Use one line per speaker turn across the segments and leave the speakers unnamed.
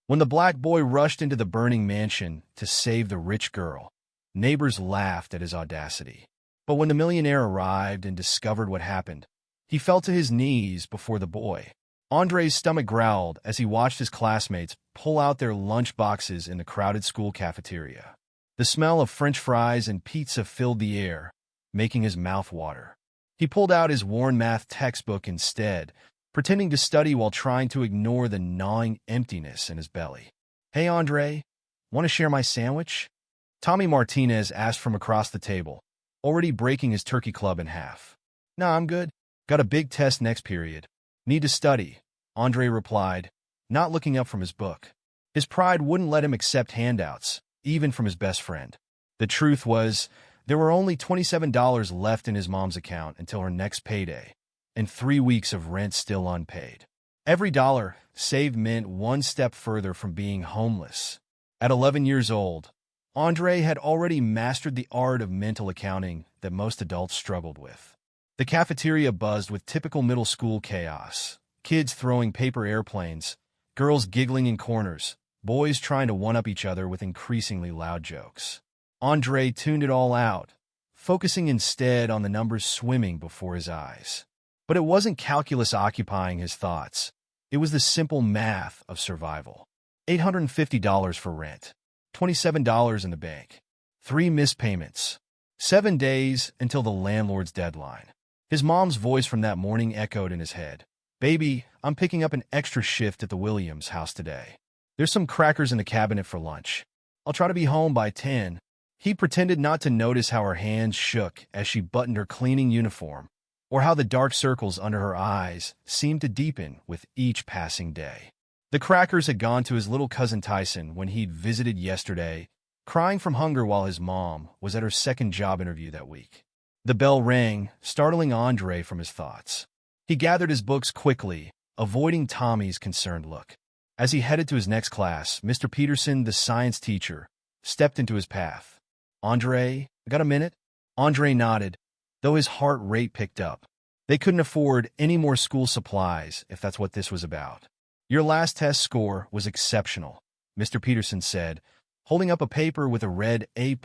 When the black boy rushed into the burning mansion to save the rich girl, neighbors laughed at his audacity. But when the millionaire arrived and discovered what happened, he fell to his knees before the boy. Andre's stomach growled as he watched his classmates pull out their lunch boxes in the crowded school cafeteria. The smell of French fries and pizza filled the air, making his mouth water. He pulled out his worn math textbook instead, pretending to study while trying to ignore the gnawing emptiness in his belly. "Hey, Andre, want to share my sandwich?" Tommy Martinez asked from across the table, already breaking his turkey club in half. "Nah, I'm good. Got a big test next period. Need to study," Andre replied, not looking up from his book. His pride wouldn't let him accept handouts, even from his best friend. The truth was, there were only $27 left in his mom's account until her next payday, and 3 weeks of rent still unpaid. Every dollar saved meant one step further from being homeless. At 11 years old, Andre had already mastered the art of mental accounting that most adults struggled with. The cafeteria buzzed with typical middle school chaos. Kids throwing paper airplanes, girls giggling in corners, boys trying to one-up each other with increasingly loud jokes. Andre tuned it all out, focusing instead on the numbers swimming before his eyes. But it wasn't calculus occupying his thoughts. It was the simple math of survival. $850 for rent, $27 in the bank, 3 missed payments, 7 days until the landlord's deadline. His mom's voice from that morning echoed in his head. "Baby, I'm picking up an extra shift at the Williams house today. There's some crackers in the cabinet for lunch. I'll try to be home by 10. He pretended not to notice how her hands shook as she buttoned her cleaning uniform, or how the dark circles under her eyes seemed to deepen with each passing day. The crackers had gone to his little cousin Tyson when he'd visited yesterday, crying from hunger while his mom was at her second job interview that week. The bell rang, startling Andre from his thoughts. He gathered his books quickly, avoiding Tommy's concerned look. As he headed to his next class, Mr. Peterson, the science teacher, stepped into his path. "Andre, got a minute?" Andre nodded, though his heart rate picked up. They couldn't afford any more school supplies if that's what this was about. "Your last test score was exceptional," Mr. Peterson said, holding up a paper with a red A+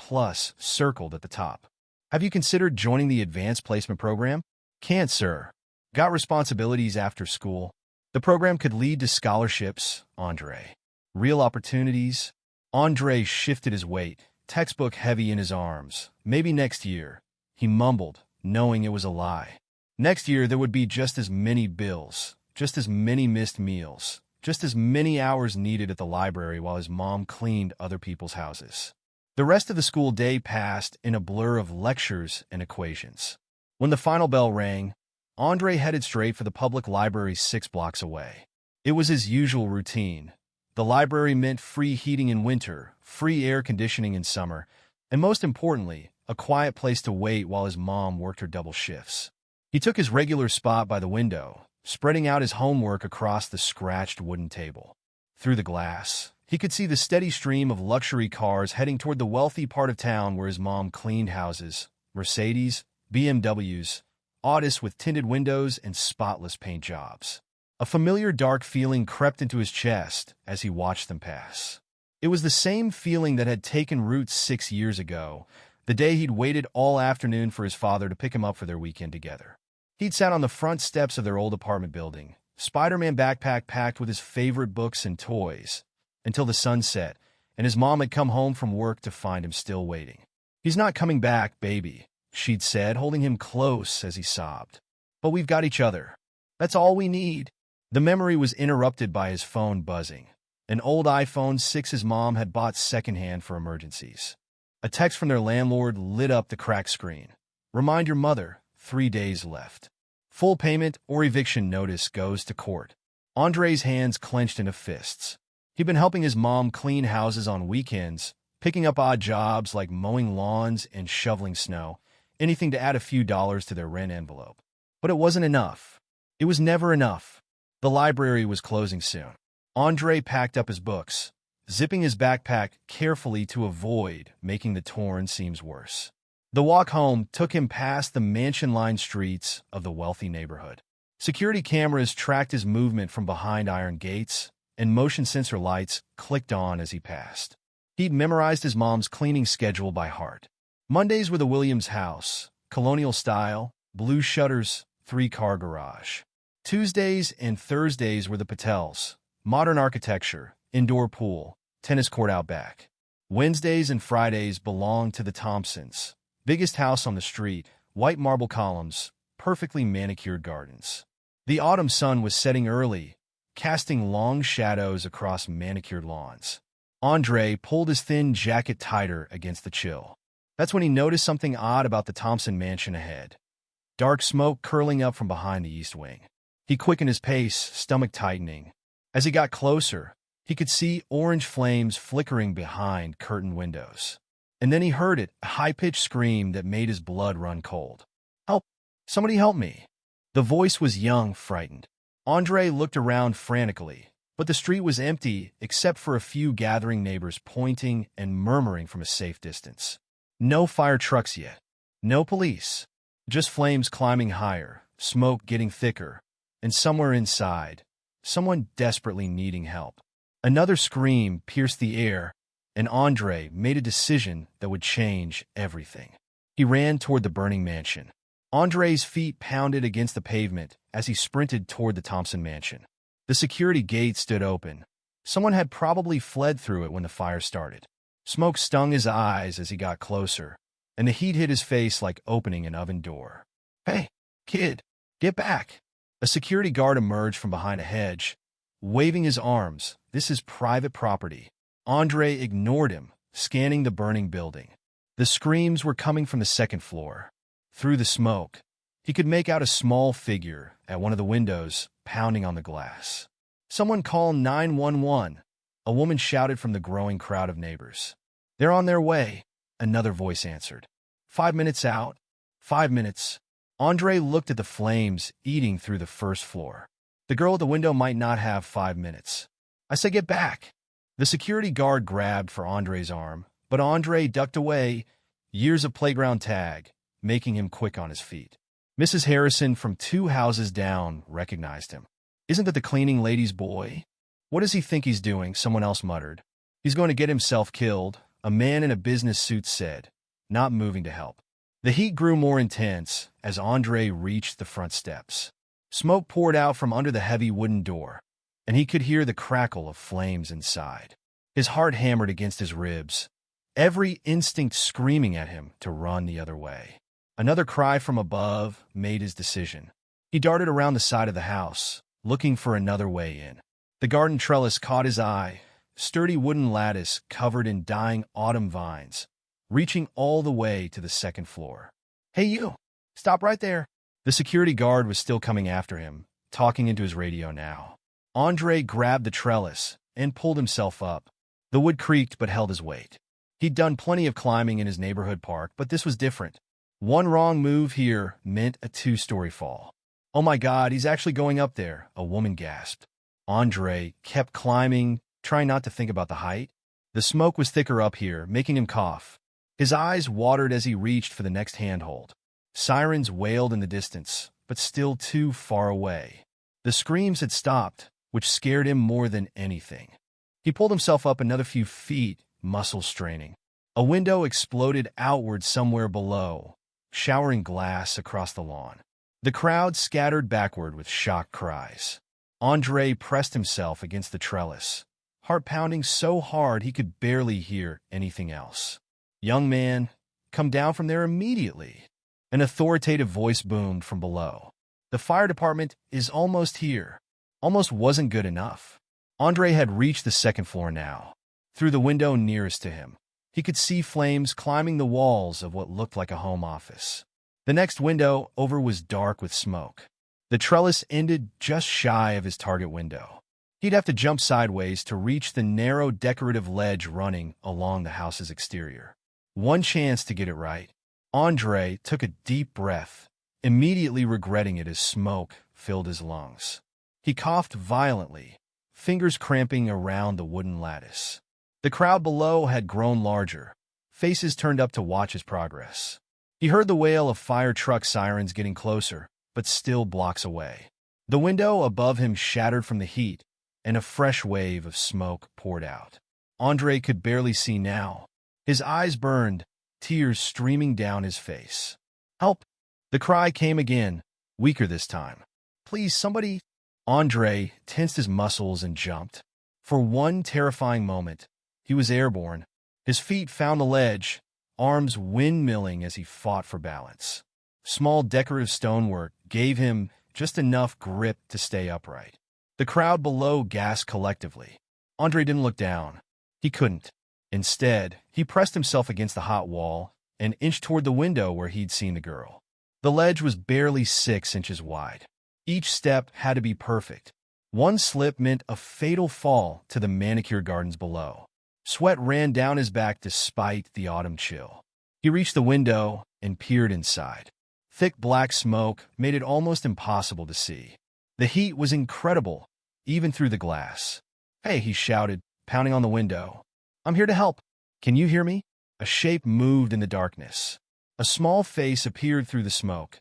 circled at the top. "Have you considered joining the advanced placement program?" "Can't, sir. Got responsibilities after school." "The program could lead to scholarships, Andre. Real opportunities." Andre shifted his weight, textbook heavy in his arms. "Maybe next year," he mumbled, knowing it was a lie. Next year there would be just as many bills, just as many missed meals, just as many hours needed at the library while his mom cleaned other people's houses. The rest of the school day passed in a blur of lectures and equations. When the final bell rang, Andre headed straight for the public library 6 blocks away. It was his usual routine. The library meant free heating in winter, free air conditioning in summer, and most importantly, a quiet place to wait while his mom worked her double shifts. He took his regular spot by the window, spreading out his homework across the scratched wooden table. Through the glass, he could see the steady stream of luxury cars heading toward the wealthy part of town where his mom cleaned houses: Mercedes, BMWs, Audis with tinted windows and spotless paint jobs. A familiar dark feeling crept into his chest as he watched them pass. It was the same feeling that had taken root 6 years ago, the day he'd waited all afternoon for his father to pick him up for their weekend together. He'd sat on the front steps of their old apartment building, Spider-Man backpack packed with his favorite books and toys, until the sun set, and his mom had come home from work to find him still waiting. "He's not coming back, baby," she'd said, holding him close as he sobbed. "But we've got each other. That's all we need." The memory was interrupted by his phone buzzing. An old iPhone 6 his mom had bought secondhand for emergencies. A text from their landlord lit up the cracked screen. "Remind your mother, 3 days left. Full payment or eviction notice goes to court." Andre's hands clenched into fists. He'd been helping his mom clean houses on weekends, picking up odd jobs like mowing lawns and shoveling snow, anything to add a few dollars to their rent envelope. But it wasn't enough. It was never enough. The library was closing soon. Andre packed up his books, zipping his backpack carefully to avoid making the torn seams worse. The walk home took him past the mansion-lined streets of the wealthy neighborhood. Security cameras tracked his movement from behind iron gates, and motion sensor lights clicked on as he passed. He'd memorized his mom's cleaning schedule by heart. Mondays were the Williams house, colonial style, blue shutters, 3-car garage. Tuesdays and Thursdays were the Patels, modern architecture, indoor pool, tennis court out back. Wednesdays and Fridays belonged to the Thompsons, biggest house on the street, white marble columns, perfectly manicured gardens. The autumn sun was setting early, casting long shadows across manicured lawns. Andre pulled his thin jacket tighter against the chill. That's when he noticed something odd about the Thompson mansion ahead. Dark smoke curling up from behind the east wing. He quickened his pace, stomach tightening. As he got closer, he could see orange flames flickering behind curtained windows. And then he heard it, a high-pitched scream that made his blood run cold. "Help! Somebody help me!" The voice was young, frightened. Andre looked around frantically, but the street was empty except for a few gathering neighbors pointing and murmuring from a safe distance. No fire trucks yet. No police. Just flames climbing higher, smoke getting thicker, and somewhere inside, someone desperately needing help. Another scream pierced the air, and Andre made a decision that would change everything. He ran toward the burning mansion. Andre's feet pounded against the pavement as he sprinted toward the Thompson mansion. The security gate stood open. Someone had probably fled through it when the fire started. Smoke stung his eyes as he got closer, and the heat hit his face like opening an oven door. "Hey, kid, get back!" A security guard emerged from behind a hedge, waving his arms. "This is private property." Andre ignored him, scanning the burning building. The screams were coming from the second floor. Through the smoke, he could make out a small figure at one of the windows, pounding on the glass. "Someone call 911, a woman shouted from the growing crowd of neighbors. "They're on their way," another voice answered. 5 minutes out. 5 minutes. Andre looked at the flames eating through the first floor. The girl at the window might not have 5 minutes. "I say get back." The security guard grabbed for Andre's arm, but Andre ducked away, years of playground tag, making him quick on his feet. Mrs. Harrison from 2 houses down recognized him. "Isn't that the cleaning lady's boy?" "What does he think he's doing?" someone else muttered. "He's going to get himself killed," a man in a business suit said, not moving to help. The heat grew more intense as Andre reached the front steps. Smoke poured out from under the heavy wooden door, and he could hear the crackle of flames inside. His heart hammered against his ribs, every instinct screaming at him to run the other way. Another cry from above made his decision. He darted around the side of the house, looking for another way in. The garden trellis caught his eye, sturdy wooden lattice covered in dying autumn vines, reaching all the way to the second floor. "Hey you, stop right there." The security guard was still coming after him, talking into his radio now. Andre grabbed the trellis and pulled himself up. The wood creaked but held his weight. He'd done plenty of climbing in his neighborhood park, but this was different. One wrong move here meant a 2-story fall. "Oh my God, he's actually going up there," a woman gasped. Andre kept climbing, trying not to think about the height. The smoke was thicker up here, making him cough. His eyes watered as he reached for the next handhold. Sirens wailed in the distance, but still too far away. The screams had stopped, which scared him more than anything. He pulled himself up another few feet, muscles straining. A window exploded outward somewhere below, showering glass across the lawn. The crowd scattered backward with shocked cries. Andre pressed himself against the trellis, heart pounding so hard he could barely hear anything else. "Young man, come down from there immediately." An authoritative voice boomed from below. "The fire department is almost here." Almost wasn't good enough. Andre had reached the second floor now. Through the window nearest to him, he could see flames climbing the walls of what looked like a home office. The next window over was dark with smoke. The trellis ended just shy of his target window. He'd have to jump sideways to reach the narrow decorative ledge running along the house's exterior. One chance to get it right. Andre took a deep breath, immediately regretting it as smoke filled his lungs. He coughed violently, fingers cramping around the wooden lattice. The crowd below had grown larger, faces turned up to watch his progress. He heard the wail of fire truck sirens getting closer, but still blocks away. The window above him shattered from the heat, and a fresh wave of smoke poured out. Andre could barely see now. His eyes burned, tears streaming down his face. "Help!" The cry came again, weaker this time. "Please, somebody!" Andre tensed his muscles and jumped. For one terrifying moment, he was airborne. His feet found the ledge, arms windmilling as he fought for balance. Small decorative stonework gave him just enough grip to stay upright. The crowd below gasped collectively. Andre didn't look down. He couldn't. Instead, he pressed himself against the hot wall and inched toward the window where he'd seen the girl. The ledge was barely 6 inches wide. Each step had to be perfect. One slip meant a fatal fall to the manicured gardens below. Sweat ran down his back despite the autumn chill. He reached the window and peered inside. Thick black smoke made it almost impossible to see. The heat was incredible, even through the glass. "Hey," he shouted, pounding on the window. "I'm here to help. Can you hear me?" A shape moved in the darkness. A small face appeared through the smoke.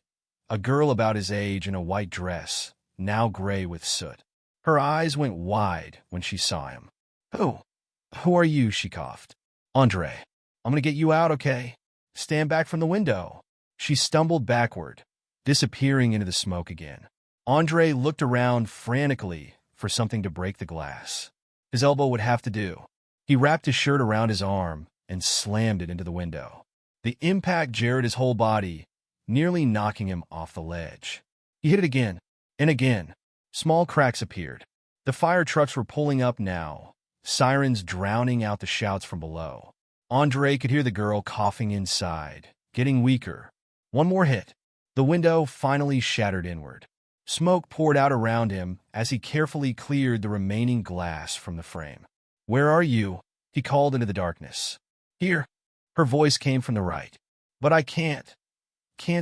A girl about his age in a white dress, now gray with soot. Her eyes went wide when she saw him. Who are you?" she coughed. "Andre. I'm gonna get you out, okay? Stand back from the window." She stumbled backward, disappearing into the smoke again. Andre looked around frantically for something to break the glass. His elbow would have to do. He wrapped his shirt around his arm and slammed it into the window. The impact jarred his whole body, nearly knocking him off the ledge. He hit it again and again. Small cracks appeared. The fire trucks were pulling up now, sirens drowning out the shouts from below. Andre could hear the girl coughing inside, getting weaker. One more hit. The window finally shattered inward. Smoke poured out around him as he carefully cleared the remaining glass from the frame. "Where are you?" he called into the darkness. "Here." Her voice came from the right. "But I can't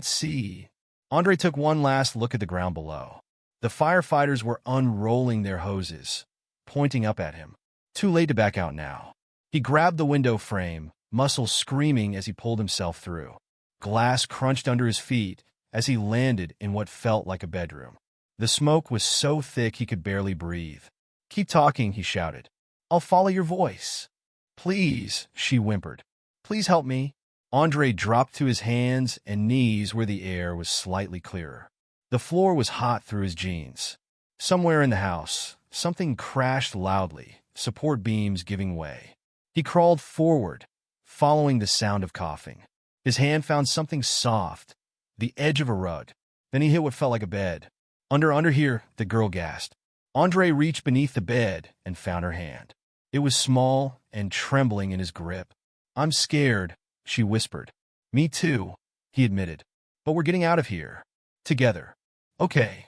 see." Andre took one last look at the ground below. The firefighters were unrolling their hoses, pointing up at him. Too late to back out now. He grabbed the window frame, muscles screaming as he pulled himself through. Glass crunched under his feet as he landed in what felt like a bedroom. The smoke was so thick he could barely breathe. "Keep talking," he shouted. "I'll follow your voice." "Please," she whimpered. "Please help me." Andre dropped to his hands and knees where the air was slightly clearer. The floor was hot through his jeans. Somewhere in the house, something crashed loudly, support beams giving way. He crawled forward, following the sound of coughing. His hand found something soft, the edge of a rug. Then he hit what felt like a bed. Under here," the girl gasped. Andre reached beneath the bed and found her hand. It was small and trembling in his grip. "I'm scared," she whispered. "Me too," he admitted. "But we're getting out of here. Together." "Okay."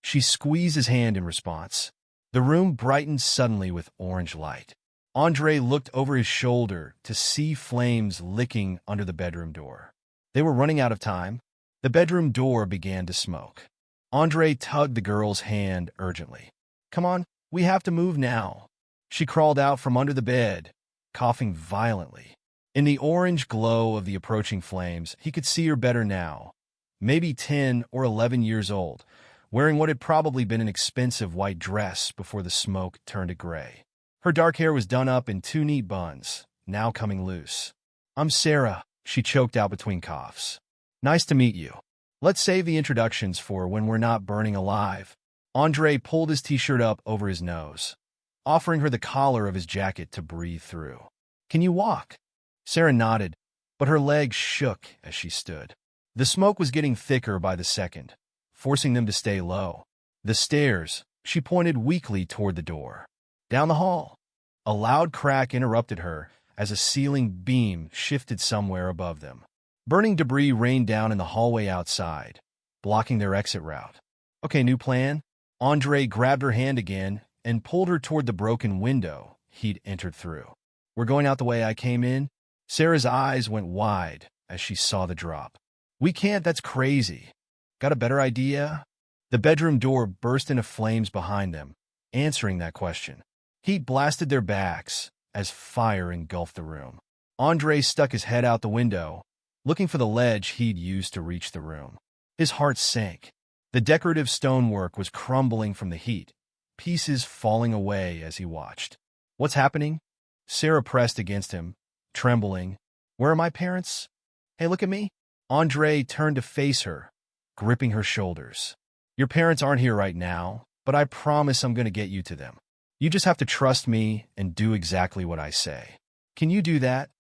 She squeezed his hand in response. The room brightened suddenly with orange light. Andre looked over his shoulder to see flames licking under the bedroom door. They were running out of time. The bedroom door began to smoke. Andre tugged the girl's hand urgently. "Come on, we have to move now." She crawled out from under the bed, coughing violently. In the orange glow of the approaching flames, he could see her better now. Maybe 10 or 11 years old, wearing what had probably been an expensive white dress before the smoke turned it gray. Her dark hair was done up in 2 neat buns, now coming loose. "I'm Sarah," she choked out between coughs. "Nice to meet you. Let's save the introductions for when we're not burning alive." Andre pulled his t-shirt up over his nose, offering her the collar of his jacket to breathe through. "Can you walk?" Sarah nodded, but her legs shook as she stood. The smoke was getting thicker by the second, forcing them to stay low. The stairs, she pointed weakly toward the door. Down the hall. A loud crack interrupted her as a ceiling beam shifted somewhere above them. Burning debris rained down in the hallway outside, blocking their exit route. "Okay, new plan?" Andre grabbed her hand again and pulled her toward the broken window he'd entered through. "We're going out the way I came in?" Sarah's eyes went wide as she saw the drop. "We can't, that's crazy. Got a better idea?" The bedroom door burst into flames behind them, answering that question. Heat blasted their backs as fire engulfed the room. Andre stuck his head out the window, looking for the ledge he'd used to reach the room. His heart sank. The decorative stonework was crumbling from the heat, pieces falling away as he watched. "What's happening?" Sarah pressed against him, trembling. "Where are my parents? Hey, look at me." Andre turned to face her, gripping her shoulders. "Your parents aren't here right now, but I promise I'm going to get you to them. You just have to trust me and do exactly what I say. Can you do that?"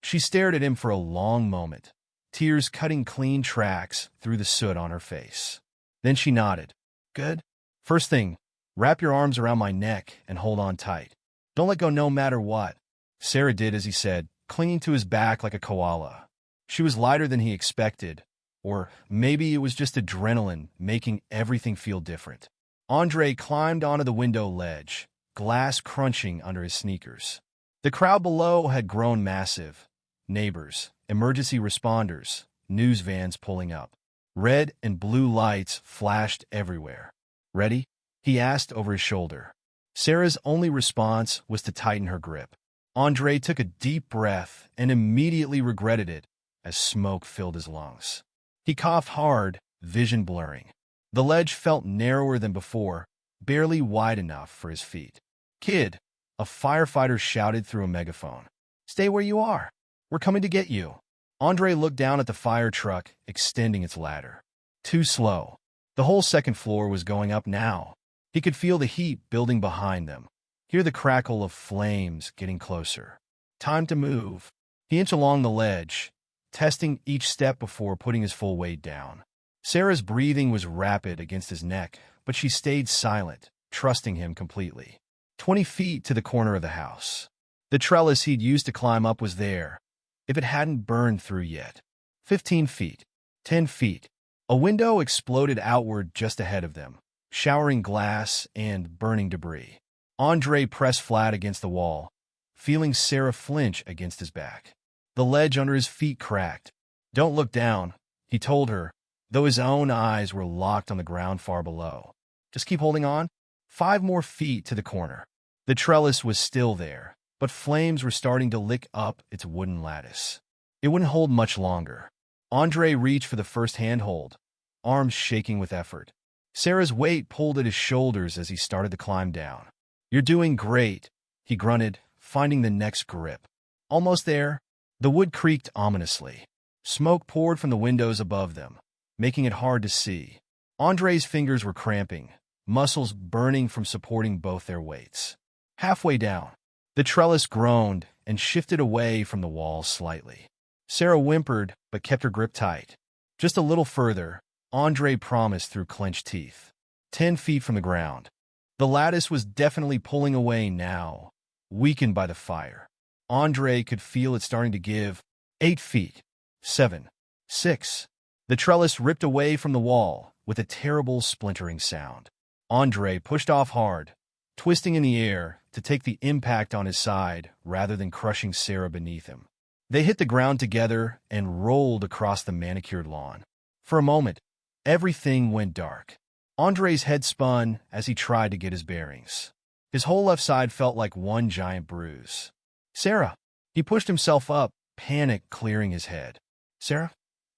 She stared at him for a long moment, tears cutting clean tracks through the soot on her face. Then she nodded. "Good. First thing, wrap your arms around my neck and hold on tight. Don't let go no matter what." Sarah did as he said, clinging to his back like a koala. She was lighter than he expected, or maybe it was just adrenaline making everything feel different. Andre climbed onto the window ledge, glass crunching under his sneakers. The crowd below had grown massive. Neighbors, emergency responders, news vans pulling up. Red and blue lights flashed everywhere. "Ready?" he asked over his shoulder. Sarah's only response was to tighten her grip. Andre took a deep breath and immediately regretted it as smoke filled his lungs. He coughed hard, vision blurring. The ledge felt narrower than before, barely wide enough for his feet. "Kid," a firefighter shouted through a megaphone. "Stay where you are. We're coming to get you." Andre looked down at the fire truck, extending its ladder. Too slow. The whole second floor was going up now. He could feel the heat building behind them, hear the crackle of flames getting closer. Time to move. He inched along the ledge, testing each step before putting his full weight down. Sarah's breathing was rapid against his neck, but she stayed silent, trusting him completely. 20 feet to the corner of the house. The trellis he'd used to climb up was there, if it hadn't burned through yet. 15 feet. 10 feet. A window exploded outward just ahead of them, showering glass and burning debris. Andre pressed flat against the wall, feeling Sarah flinch against his back. The ledge under his feet cracked. "Don't look down," he told her, though his own eyes were locked on the ground far below. "Just keep holding on." 5 more feet to the corner. The trellis was still there, but flames were starting to lick up its wooden lattice. It wouldn't hold much longer. Andre reached for the first handhold, arms shaking with effort. Sarah's weight pulled at his shoulders as he started to climb down. "You're doing great," he grunted, finding the next grip. Almost there. The wood creaked ominously. Smoke poured from the windows above them, making it hard to see. Andre's fingers were cramping, muscles burning from supporting both their weights. Halfway down, the trellis groaned and shifted away from the wall slightly. Sarah whimpered but kept her grip tight. Just a little further, Andre promised through clenched teeth. 10 feet from the ground. The lattice was definitely pulling away now, weakened by the fire. Andre could feel it starting to give. 8 feet. 7. 6. The trellis ripped away from the wall with a terrible splintering sound. Andre pushed off hard, twisting in the air to take the impact on his side rather than crushing Sarah beneath him. They hit the ground together and rolled across the manicured lawn. For a moment, everything went dark. Andre's head spun as he tried to get his bearings. His whole left side felt like one giant bruise. "Sarah!" He pushed himself up, panic clearing his head. "Sarah,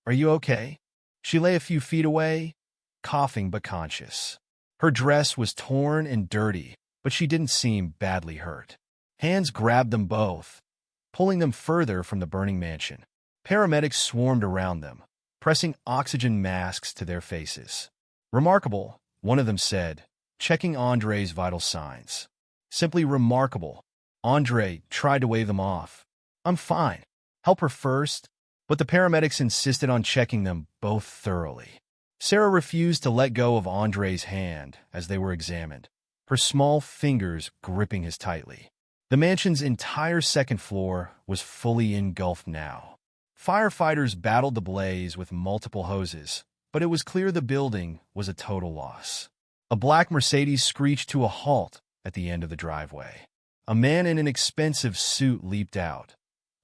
are you okay?" She lay a few feet away, coughing but conscious. Her dress was torn and dirty, but she didn't seem badly hurt. Hands grabbed them both, pulling them further from the burning mansion. Paramedics swarmed around them, pressing oxygen masks to their faces. "Remarkable," one of them said, checking Andre's vital signs. "Simply remarkable." Andre tried to wave them off. "I'm fine. Help her first." But the paramedics insisted on checking them both thoroughly. Sarah refused to let go of Andre's hand as they were examined, her small fingers gripping his tightly. The mansion's entire second floor was fully engulfed now. Firefighters battled the blaze with multiple hoses, but it was clear the building was a total loss. A black Mercedes screeched to a halt at the end of the driveway. A man in an expensive suit leaped out,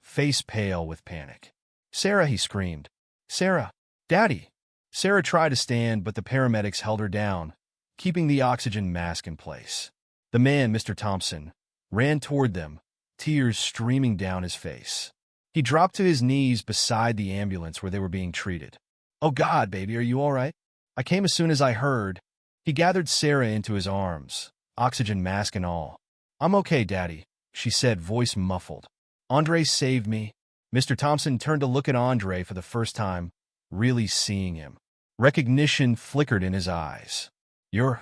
face pale with panic. "Sarah," he screamed. "Sarah! Daddy!" Sarah tried to stand, but the paramedics held her down, keeping the oxygen mask in place. The man, Mr. Thompson, ran toward them, tears streaming down his face. He dropped to his knees beside the ambulance where they were being treated. "Oh God, baby, are you all right? I came as soon as I heard." He gathered Sarah into his arms, oxygen mask and all. "I'm okay, Daddy," she said, voice muffled. "Andre saved me." Mr. Thompson turned to look at Andre for the first time, really seeing him. Recognition flickered in his eyes. You're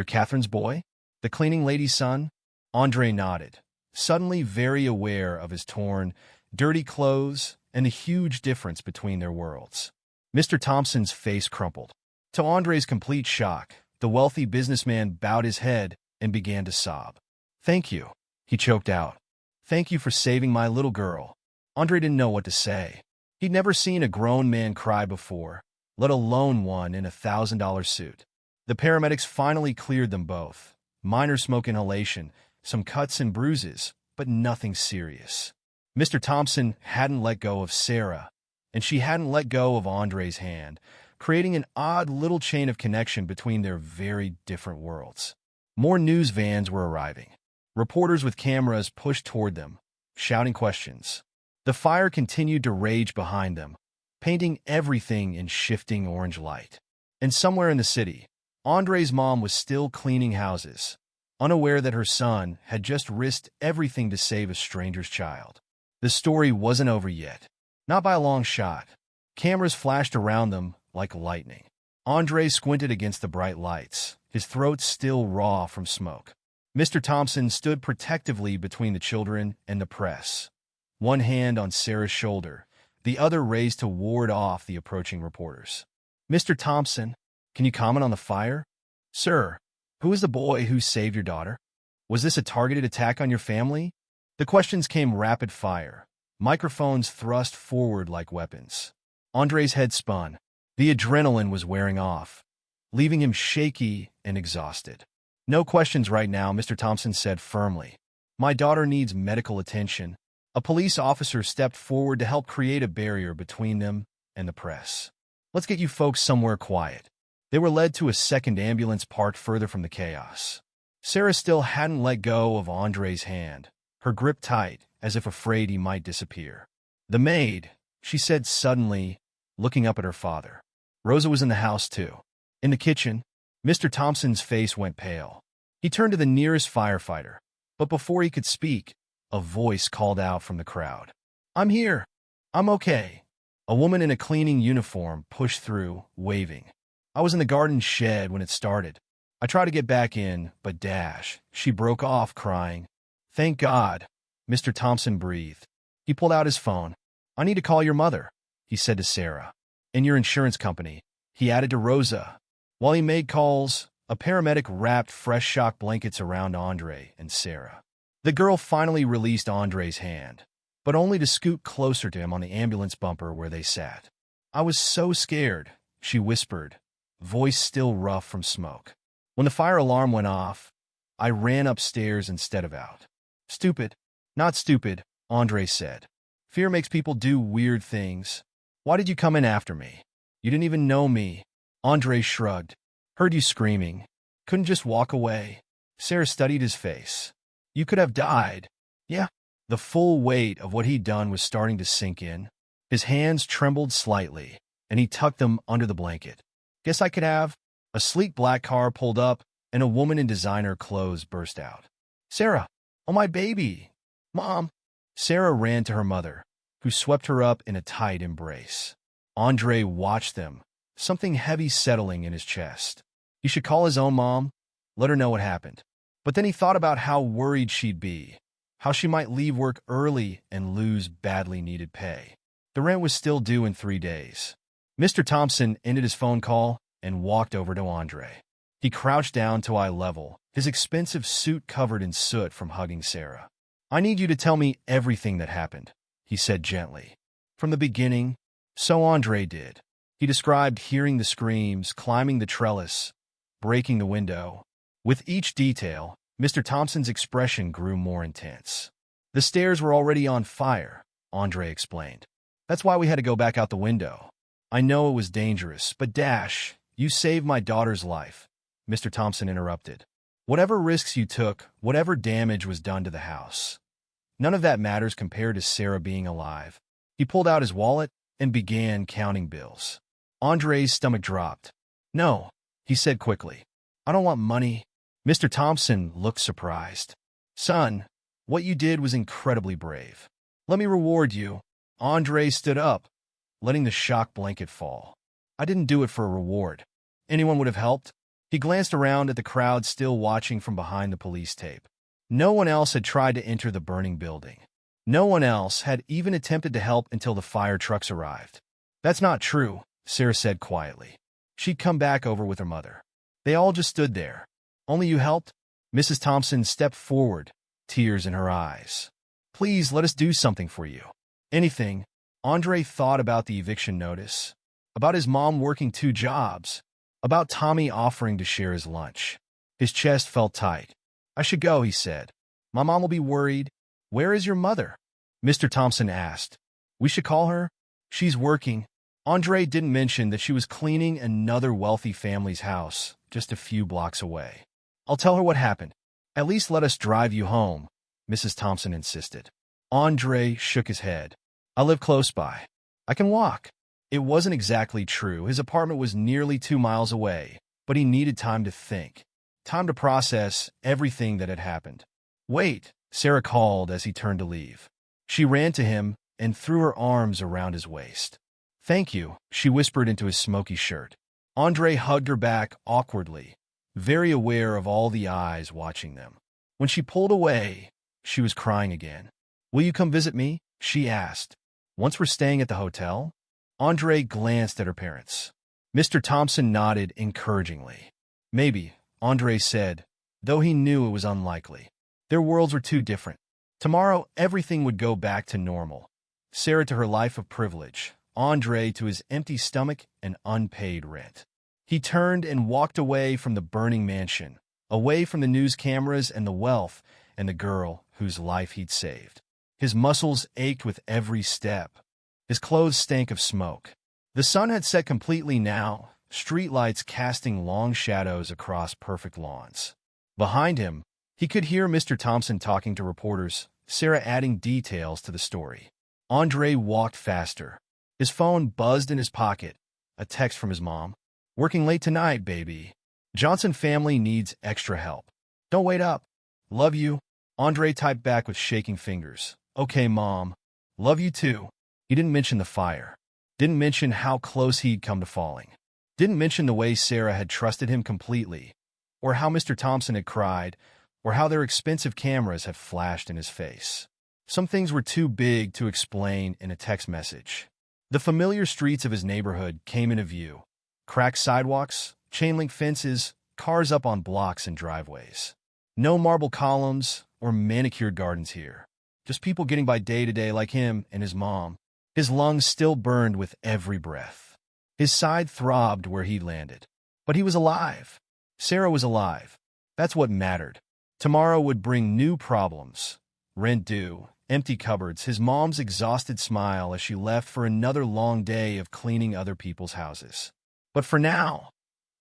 Catherine's boy? The cleaning lady's son?" Andre nodded, suddenly very aware of his torn, dirty clothes and the huge difference between their worlds. Mr. Thompson's face crumpled. To Andre's complete shock, the wealthy businessman bowed his head and began to sob. "Thank you," he choked out. "Thank you for saving my little girl." Andre didn't know what to say. He'd never seen a grown man cry before, let alone one in a $1,000 suit. The paramedics finally cleared them both. Minor smoke inhalation, some cuts and bruises, but nothing serious. Mr. Thompson hadn't let go of Sarah, and she hadn't let go of Andre's hand, creating an odd little chain of connection between their very different worlds. More news vans were arriving. Reporters with cameras pushed toward them, shouting questions. The fire continued to rage behind them, painting everything in shifting orange light. And somewhere in the city, Andre's mom was still cleaning houses, unaware that her son had just risked everything to save a stranger's child. The story wasn't over yet. Not by a long shot. Cameras flashed around them like lightning. Andre squinted against the bright lights, his throat still raw from smoke. Mr. Thompson stood protectively between the children and the press, one hand on Sarah's shoulder, the other raised to ward off the approaching reporters. "Mr. Thompson, can you comment on the fire?" "Sir, who is the boy who saved your daughter? Was this a targeted attack on your family?" The questions came rapid fire, microphones thrust forward like weapons. Andre's head spun. The adrenaline was wearing off, leaving him shaky and exhausted. "No questions right now," Mr. Thompson said firmly. "My daughter needs medical attention." A police officer stepped forward to help create a barrier between them and the press. "Let's get you folks somewhere quiet." They were led to a second ambulance parked further from the chaos. Sarah still hadn't let go of Andre's hand, her grip tight, as if afraid he might disappear. "The maid," she said suddenly, looking up at her father. Rosa was in the house, too. In the kitchen, Mr. Thompson's face went pale. He turned to the nearest firefighter, but before he could speak, a voice called out from the crowd. "I'm here. I'm okay." A woman in a cleaning uniform pushed through, waving. "I was in the garden shed when it started. I tried to get back in, but dash." She broke off, crying. "Thank God," Mr. Thompson breathed. He pulled out his phone. "I need to call your mother," he said to Sarah. "And your insurance company," he added to Rosa. While he made calls, a paramedic wrapped fresh shock blankets around Andre and Sarah. The girl finally released Andre's hand, but only to scoot closer to him on the ambulance bumper where they sat. "I was so scared," she whispered, voice still rough from smoke. "When the fire alarm went off, I ran upstairs instead of out." "Stupid." "Not stupid," Andre said. "Fear makes people do weird things. Why did you come in after me? You didn't even know me." Andre shrugged. "Heard you screaming. Couldn't just walk away." Sarah studied his face. "You could have died." "Yeah." The full weight of what he'd done was starting to sink in. His hands trembled slightly, and he tucked them under the blanket. "Guess I could have." A sleek black car pulled up, and a woman in designer clothes burst out. "Sarah! Oh, my baby! Mom!" Sarah ran to her mother, who swept her up in a tight embrace. Andre watched them, something heavy settling in his chest. He should call his own mom, let her know what happened. But then he thought about how worried she'd be, how she might leave work early and lose badly needed pay. The rent was still due in 3 days. Mr. Thompson ended his phone call and walked over to Andre. He crouched down to eye level, his expensive suit covered in soot from hugging Sarah. "I need you to tell me everything that happened," he said gently. "From the beginning." So Andre did. He described hearing the screams, climbing the trellis, breaking the window. With each detail, Mr. Thompson's expression grew more intense. "The stairs were already on fire," Andre explained. "That's why we had to go back out the window. I know it was dangerous, but Dash, you saved my daughter's life," Mr. Thompson interrupted. "Whatever risks you took, whatever damage was done to the house, none of that matters compared to Sarah being alive." He pulled out his wallet and began counting bills. Andre's stomach dropped. "No," he said quickly. "I don't want money. Mr. Thompson looked surprised. Son, what you did was incredibly brave. Let me reward you. Andre stood up, letting the shock blanket fall. I didn't do it for a reward. Anyone would have helped. He glanced around at the crowd still watching from behind the police tape. No one else had tried to enter the burning building. No one else had even attempted to help until the fire trucks arrived. That's not true, Sarah said quietly. She'd come back over with her mother. They all just stood there. Only you helped? Mrs. Thompson stepped forward, tears in her eyes. Please let us do something for you. Anything. Andre thought about the eviction notice, about his mom working 2 jobs, about Tommy offering to share his lunch. His chest felt tight. I should go, he said. My mom will be worried. Where is your mother? Mr. Thompson asked. We should call her. She's working. Andre didn't mention that she was cleaning another wealthy family's house just a few blocks away. I'll tell her what happened. At least let us drive you home, Mrs. Thompson insisted. Andre shook his head. I live close by. I can walk. It wasn't exactly true. His apartment was nearly 2 miles away, but he needed time to think, time to process everything that had happened. Wait, Sarah called as he turned to leave. She ran to him and threw her arms around his waist. Thank you, she whispered into his smoky shirt. Andre hugged her back awkwardly, very aware of all the eyes watching them. When she pulled away, she was crying again. Will you come visit me? She asked. Once we're staying at the hotel? Andre glanced at her parents. Mr. Thompson nodded encouragingly. Maybe, Andre said, though he knew it was unlikely. Their worlds were too different. Tomorrow, everything would go back to normal. Sarah to her life of privilege, Andre to his empty stomach and unpaid rent. He turned and walked away from the burning mansion, away from the news cameras and the wealth and the girl whose life he'd saved. His muscles ached with every step. His clothes stank of smoke. The sun had set completely now, streetlights casting long shadows across perfect lawns. Behind him, he could hear Mr. Thompson talking to reporters, Sarah adding details to the story. Andre walked faster. His phone buzzed in his pocket. A text from his mom. Working late tonight, baby. Johnson family needs extra help. Don't wait up. Love you. Andre typed back with shaking fingers. Okay, Mom. Love you too. He didn't mention the fire. Didn't mention how close he'd come to falling. Didn't mention the way Sarah had trusted him completely, or how Mr. Thompson had cried, or how their expensive cameras had flashed in his face. Some things were too big to explain in a text message. The familiar streets of his neighborhood came into view. Cracked sidewalks, chain-link fences, cars up on blocks and driveways. No marble columns or manicured gardens here. Just people getting by day to day like him and his mom. His lungs still burned with every breath. His side throbbed where he landed. But he was alive. Sarah was alive. That's what mattered. Tomorrow would bring new problems. Rent due, empty cupboards, his mom's exhausted smile as she left for another long day of cleaning other people's houses. But for now,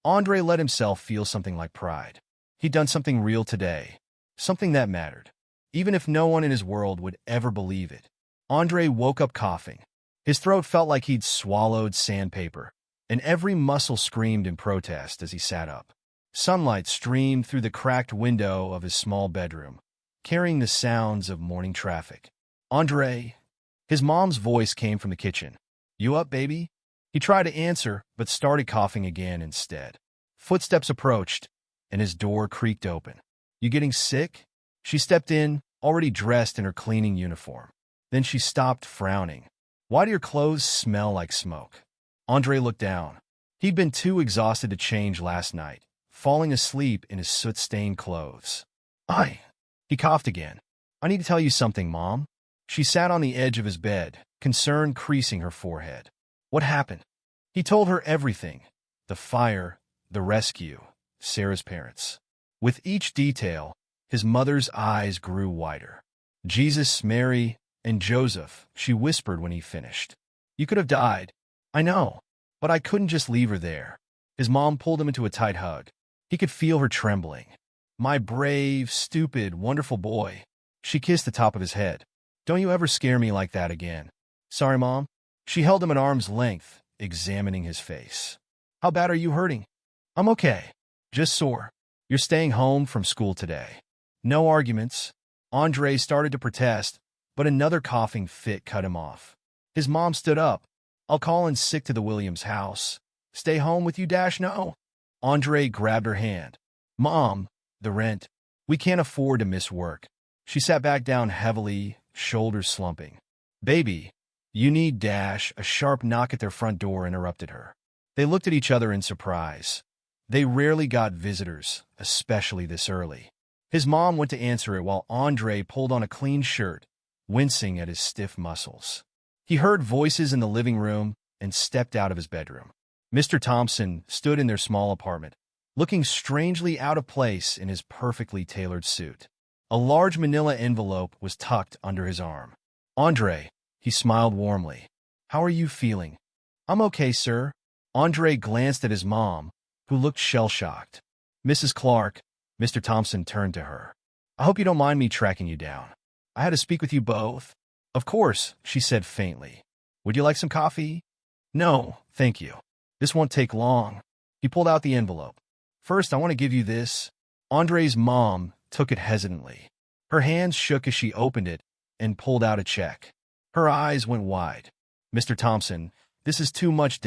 Andre let himself feel something like pride. He'd done something real today, something that mattered, even if no one in his world would ever believe it. Andre woke up coughing. His throat felt like he'd swallowed sandpaper, and every muscle screamed in protest as he sat up. Sunlight streamed through the cracked window of his small bedroom, carrying the sounds of morning traffic. Andre, his mom's voice came from the kitchen. You up, baby? He tried to answer, but started coughing again instead. Footsteps approached, and his door creaked open. You getting sick? She stepped in, already dressed in her cleaning uniform. Then she stopped, frowning. Why do your clothes smell like smoke? Andre looked down. He'd been too exhausted to change last night, falling asleep in his soot-stained clothes. He coughed again. I need to tell you something, Mom. She sat on the edge of his bed, concern creasing her forehead. What happened? He told her everything. The fire, the rescue, Sarah's parents. With each detail, his mother's eyes grew wider. Jesus, Mary, and Joseph, she whispered when he finished. You could have died. I know, but I couldn't just leave her there. His mom pulled him into a tight hug. He could feel her trembling. My brave, stupid, wonderful boy. She kissed the top of his head. Don't you ever scare me like that again. Sorry, Mom. She held him at arm's length, examining his face. How bad are you hurting? I'm okay. Just sore. You're staying home from school today. No arguments. Andre started to protest, but another coughing fit cut him off. His mom stood up. I'll call in sick to the Williams house. Stay home with you, no. Andre grabbed her hand. Mom, the rent. We can't afford to miss work. She sat back down heavily, shoulders slumping. Baby, you need A sharp knock at their front door interrupted her. They looked at each other in surprise. They rarely got visitors, especially this early. His mom went to answer it while Andre pulled on a clean shirt, wincing at his stiff muscles. He heard voices in the living room and stepped out of his bedroom. Mr. Thompson stood in their small apartment, looking strangely out of place in his perfectly tailored suit. A large manila envelope was tucked under his arm. Andre, he smiled warmly. How are you feeling? I'm okay, sir. Andre glanced at his mom, who looked shell-shocked. Mrs. Clark, Mr. Thompson turned to her. I hope you don't mind me tracking you down. I had to speak with you both. Of course, she said faintly. Would you like some coffee? No, thank you. This won't take long. He pulled out the envelope. First, I want to give you this. Andre's mom took it hesitantly. Her hands shook as she opened it and pulled out a check. Her eyes went wide. Mr. Thompson, this is too much.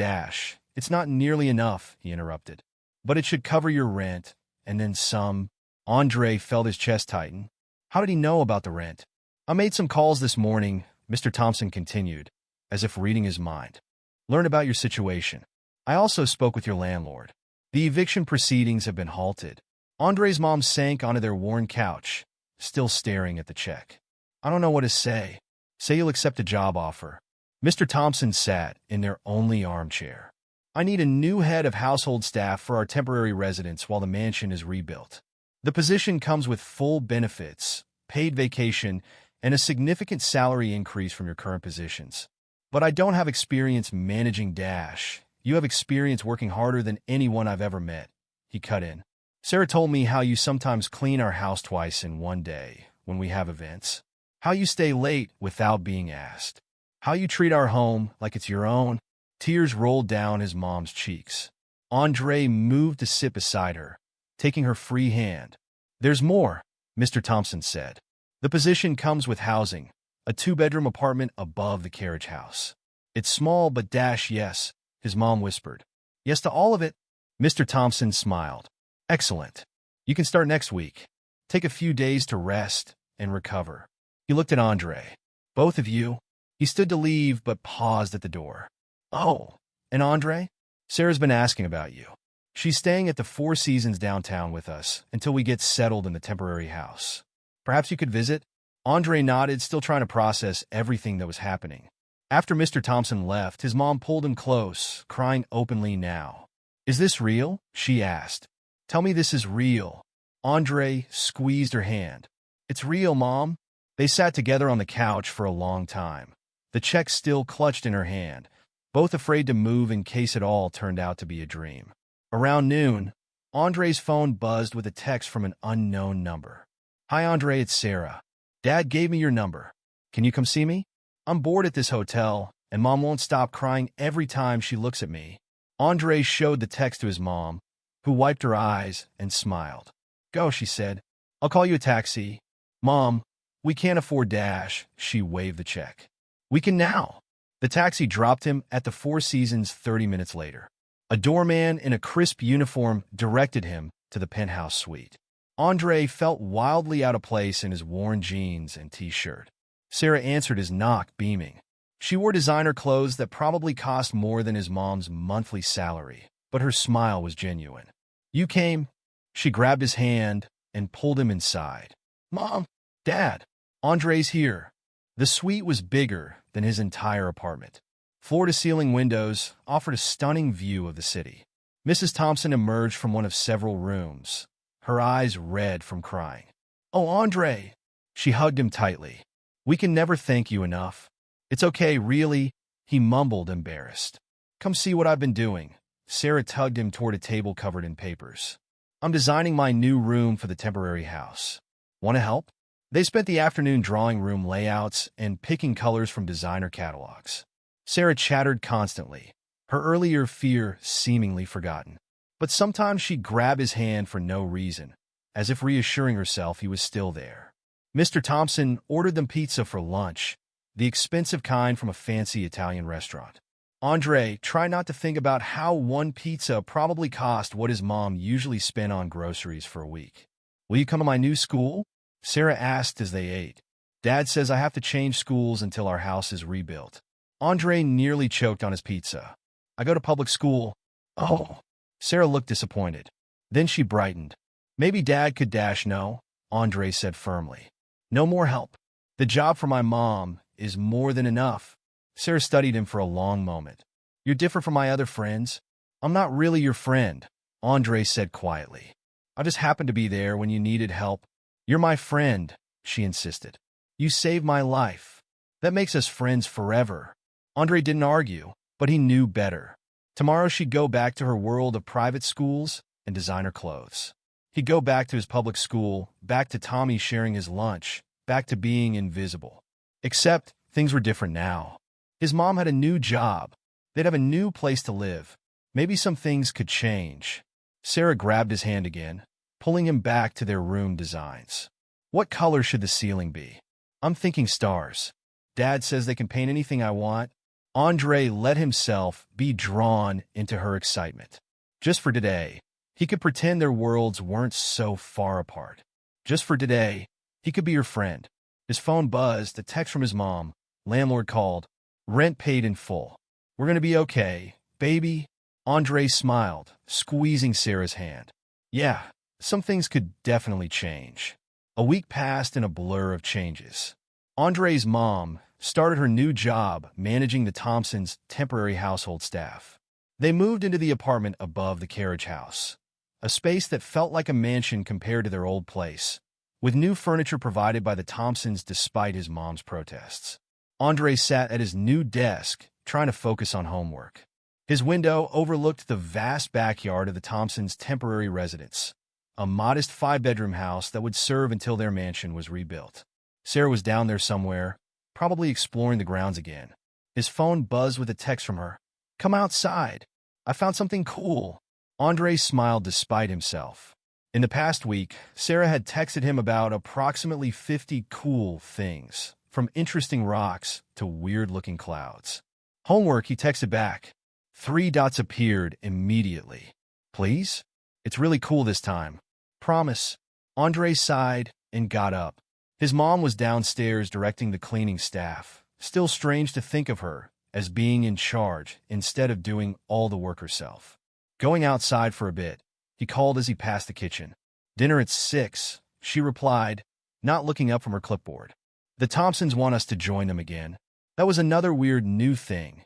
It's not nearly enough, he interrupted. But it should cover your rent, and then some. Andre felt his chest tighten. How did he know about the rent? I made some calls this morning, Mr. Thompson continued, as if reading his mind. Learn about your situation. I also spoke with your landlord. The eviction proceedings have been halted. Andre's mom sank onto their worn couch, still staring at the check. I don't know what to say. Say you'll accept a job offer. Mr. Thompson sat in their only armchair. I need a new head of household staff for our temporary residence while the mansion is rebuilt. The position comes with full benefits, paid vacation, and a significant salary increase from your current positions. But I don't have experience managing You have experience working harder than anyone I've ever met. He cut in. Sarah told me how you sometimes clean our house twice in one day when we have events. How you stay late without being asked. How you treat our home like it's your own. Tears rolled down his mom's cheeks. Andre moved to sit beside her, taking her free hand. There's more, Mr. Thompson said. The position comes with housing, a 2-bedroom apartment above the carriage house. It's small but yes, his mom whispered. Yes to all of it. Mr. Thompson smiled. Excellent. You can start next week. Take a few days to rest and recover. He looked at Andre. Both of you? He stood to leave but paused at the door. Oh, and Andre? Sarah's been asking about you. She's staying at the Four Seasons downtown with us until we get settled in the temporary house. Perhaps you could visit? Andre nodded, still trying to process everything that was happening. After Mr. Thompson left, his mom pulled him close, crying openly now. Is this real? She asked. Tell me this is real. Andre squeezed her hand. It's real, Mom. They sat together on the couch for a long time, the check still clutched in her hand, both afraid to move in case it all turned out to be a dream. Around noon, Andre's phone buzzed with a text from an unknown number. Hi, Andre, it's Sarah. Dad gave me your number. Can you come see me? I'm bored at this hotel, and Mom won't stop crying every time she looks at me. Andre showed the text to his mom, who wiped her eyes and smiled. Go, she said. I'll call you a taxi. Mom, we can't afford She waved the check. We can now. The taxi dropped him at the Four Seasons 30 minutes later. A doorman in a crisp uniform directed him to the penthouse suite. Andre felt wildly out of place in his worn jeans and t-shirt. Sarah answered his knock, beaming. She wore designer clothes that probably cost more than his mom's monthly salary, but her smile was genuine. You came? She grabbed his hand and pulled him inside. Mom, Dad, Andre's here. The suite was bigger than his entire apartment. Floor-to-ceiling windows offered a stunning view of the city. Mrs. Thompson emerged from one of several rooms, her eyes red from crying. Oh, Andre! She hugged him tightly. We can never thank you enough. It's okay, really, he mumbled, embarrassed. Come see what I've been doing. Sarah tugged him toward a table covered in papers. I'm designing my new room for the temporary house. Want to help? They spent the afternoon drawing room layouts and picking colors from designer catalogs. Sarah chattered constantly, her earlier fear seemingly forgotten. But sometimes she'd grab his hand for no reason, as if reassuring herself he was still there. Mr. Thompson ordered them pizza for lunch, the expensive kind from a fancy Italian restaurant. Andre tried not to think about how one pizza probably cost what his mom usually spent on groceries for a week. "Will you come to my new school?" Sarah asked as they ate. "Dad says I have to change schools until our house is rebuilt." Andre nearly choked on his pizza. "I go to public school." "Oh." Sarah looked disappointed. Then she brightened. "Maybe Dad could dash no," Andre said firmly. "No more help. The job for my mom is more than enough." Sarah studied him for a long moment. "You're different from my other friends." "I'm not really your friend," Andre said quietly. "I just happened to be there when you needed help." "You're my friend," she insisted. "You saved my life. That makes us friends forever." Andre didn't argue, but he knew better. Tomorrow she'd go back to her world of private schools and designer clothes. He'd go back to his public school, back to Tommy sharing his lunch, back to being invisible. Except things were different now. His mom had a new job. They'd have a new place to live. Maybe some things could change. Sarah grabbed his hand again, pulling him back to their room designs. "What color should the ceiling be?" "I'm thinking stars. Dad says they can paint anything I want." Andre let himself be drawn into her excitement. Just for today, he could pretend their worlds weren't so far apart. Just for today, he could be her friend. His phone buzzed, a text from his mom. Landlord called. "Rent paid in full. We're going to be okay, baby." Andre smiled, squeezing Sarah's hand. Yeah, some things could definitely change. A week passed in a blur of changes. Andre's mom started her new job managing the Thompsons' temporary household staff. They moved into the apartment above the carriage house, a space that felt like a mansion compared to their old place, with new furniture provided by the Thompsons despite his mom's protests. Andre sat at his new desk, trying to focus on homework. His window overlooked the vast backyard of the Thompsons' temporary residence, a modest 5-bedroom house that would serve until their mansion was rebuilt. Sarah was down there somewhere, probably exploring the grounds again. His phone buzzed with a text from her. "Come outside. I found something cool." Andre smiled despite himself. In the past week, Sarah had texted him about approximately 50 cool things, from interesting rocks to weird-looking clouds. "Homework," he texted back. 3 dots appeared immediately. "Please? It's really cool this time. Promise." Andre sighed and got up. His mom was downstairs directing the cleaning staff. Still strange to think of her as being in charge instead of doing all the work herself. Going outside for a bit, he called as he passed the kitchen. "Dinner at 6, she replied, not looking up from her clipboard. "The Thompsons want us to join them again." That was another weird new thing.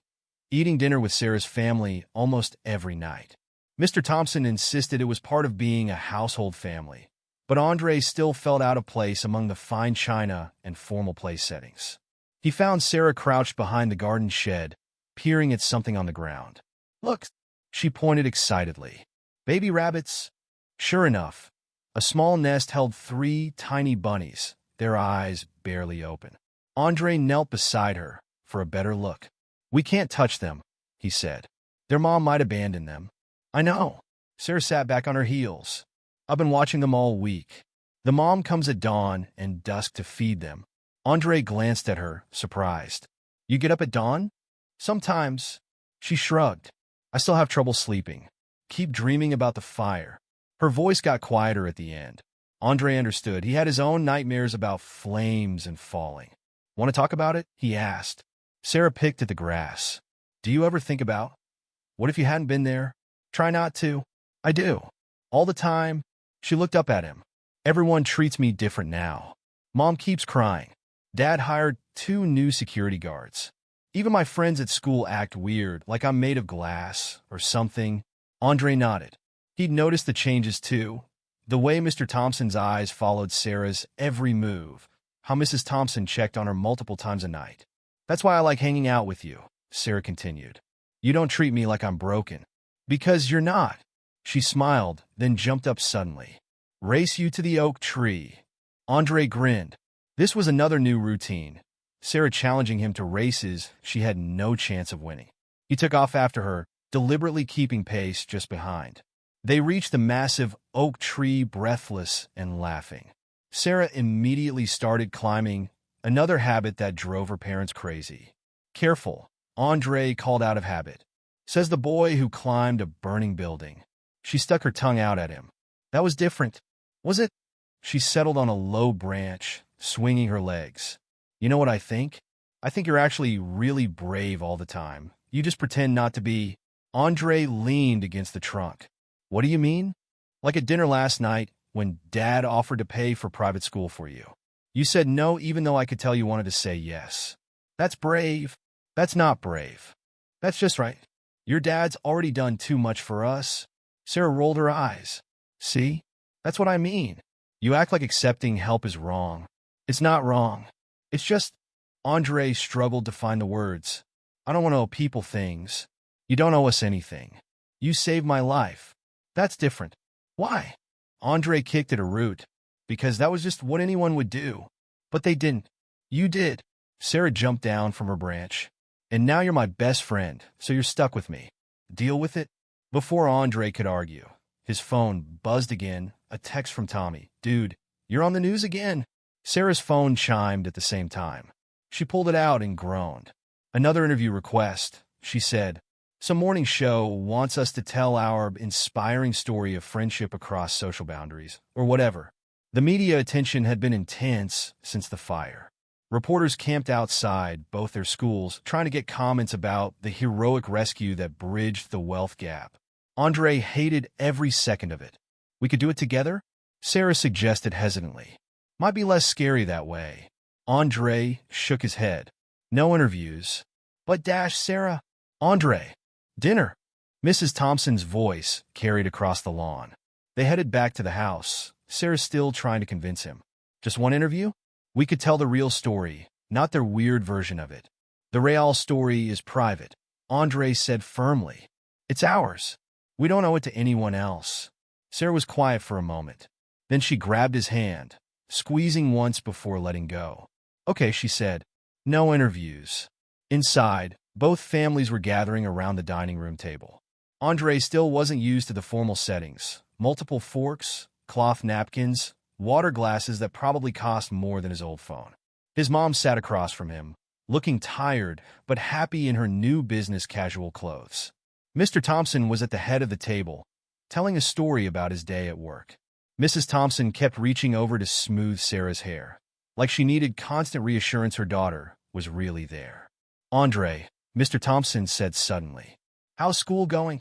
Eating dinner with Sarah's family almost every night. Mr. Thompson insisted it was part of being a household family, but Andre still felt out of place among the fine china and formal place settings. He found Sarah crouched behind the garden shed, peering at something on the ground. "Look," she pointed excitedly. "Baby rabbits." Sure enough, a small nest held 3 tiny bunnies, their eyes barely open. Andre knelt beside her for a better look. "We can't touch them," he said. "Their mom might abandon them." "I know." Sarah sat back on her heels. "I've been watching them all week. The mom comes at dawn and dusk to feed them." Andre glanced at her, surprised. "You get up at dawn?" "Sometimes." She shrugged. "I still have trouble sleeping. Keep dreaming about the fire." Her voice got quieter at the end. Andre understood. He had his own nightmares about flames and falling. "Want to talk about it?" he asked. Sarah picked at the grass. "Do you ever think about, what if you hadn't been there?" "Try not to." "I do. All the time." She looked up at him. "Everyone treats me different now. Mom keeps crying. Dad hired 2 new security guards. Even my friends at school act weird, like I'm made of glass or something." Andre nodded. He'd noticed the changes too. The way Mr. Thompson's eyes followed Sarah's every move. How Mrs. Thompson checked on her multiple times a night. "That's why I like hanging out with you," Sarah continued. "You don't treat me like I'm broken." "Because you're not." She smiled, then jumped up suddenly. "Race you to the oak tree." Andre grinned. This was another new routine. Sarah challenging him to races she had no chance of winning. He took off after her, deliberately keeping pace just behind. They reached the massive oak tree breathless and laughing. Sarah immediately started climbing, another habit that drove her parents crazy. Careful, Andre called out of habit. Says the boy who climbed a burning building. She stuck her tongue out at him. That was different, was it? She settled on a low branch, swinging her legs. You know what I think? I think you're actually really brave all the time. You just pretend not to be. Andre leaned against the trunk. What do you mean? Like at dinner last night, when Dad offered to pay for private school for you. You said no even though I could tell you wanted to say yes. That's brave. That's not brave. That's just right. Your dad's already done too much for us. Sarah rolled her eyes. See? That's what I mean. You act like accepting help is wrong. It's not wrong. It's just... Andre struggled to find the words. I don't want to owe people things. You don't owe us anything. You saved my life. That's different. Why? Andre kicked at a root. Because that was just what anyone would do. But they didn't. You did. Sarah jumped down from her branch. And now you're my best friend, so you're stuck with me. Deal with it? Before Andre could argue, his phone buzzed again, a text from Tommy. Dude, you're on the news again. Sarah's phone chimed at the same time. She pulled it out and groaned. Another interview request, she said. Some morning show wants us to tell our inspiring story of friendship across social boundaries, or whatever. The media attention had been intense since the fire. Reporters camped outside both their schools, trying to get comments about the heroic rescue that bridged the wealth gap. Andre hated every second of it. We could do it together? Sarah suggested hesitantly. Might be less scary that way. Andre shook his head. No interviews. But Sarah. Andre. Dinner. Mrs. Thompson's voice carried across the lawn. They headed back to the house, Sarah still trying to convince him. Just one interview? We could tell the real story, not their weird version of it. The real story is private, Andre said firmly. It's ours. We don't owe it to anyone else. Sarah was quiet for a moment. Then she grabbed his hand, squeezing once before letting go. Okay, she said. No interviews. Inside, both families were gathering around the dining room table. Andre still wasn't used to the formal settings. Multiple forks, cloth napkins, water glasses that probably cost more than his old phone. His mom sat across from him, looking tired but happy in her new business casual clothes. Mr. Thompson was at the head of the table, telling a story about his day at work. Mrs. Thompson kept reaching over to smooth Sarah's hair, like she needed constant reassurance her daughter was really there. Andre, Mr. Thompson said suddenly. How's school going?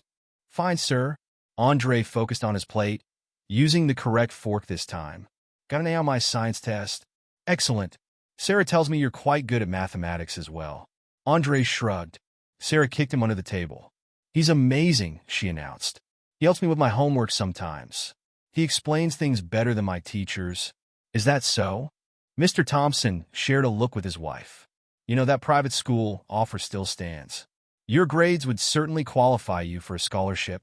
Fine, sir. Andre focused on his plate, using the correct fork this time. Got an A on my science test. Excellent. Sarah tells me you're quite good at mathematics as well. Andre shrugged. Sarah kicked him under the table. He's amazing, she announced. He helps me with my homework sometimes. He explains things better than my teachers. Is that so? Mr. Thompson shared a look with his wife. You know, that private school offer still stands. Your grades would certainly qualify you for a scholarship.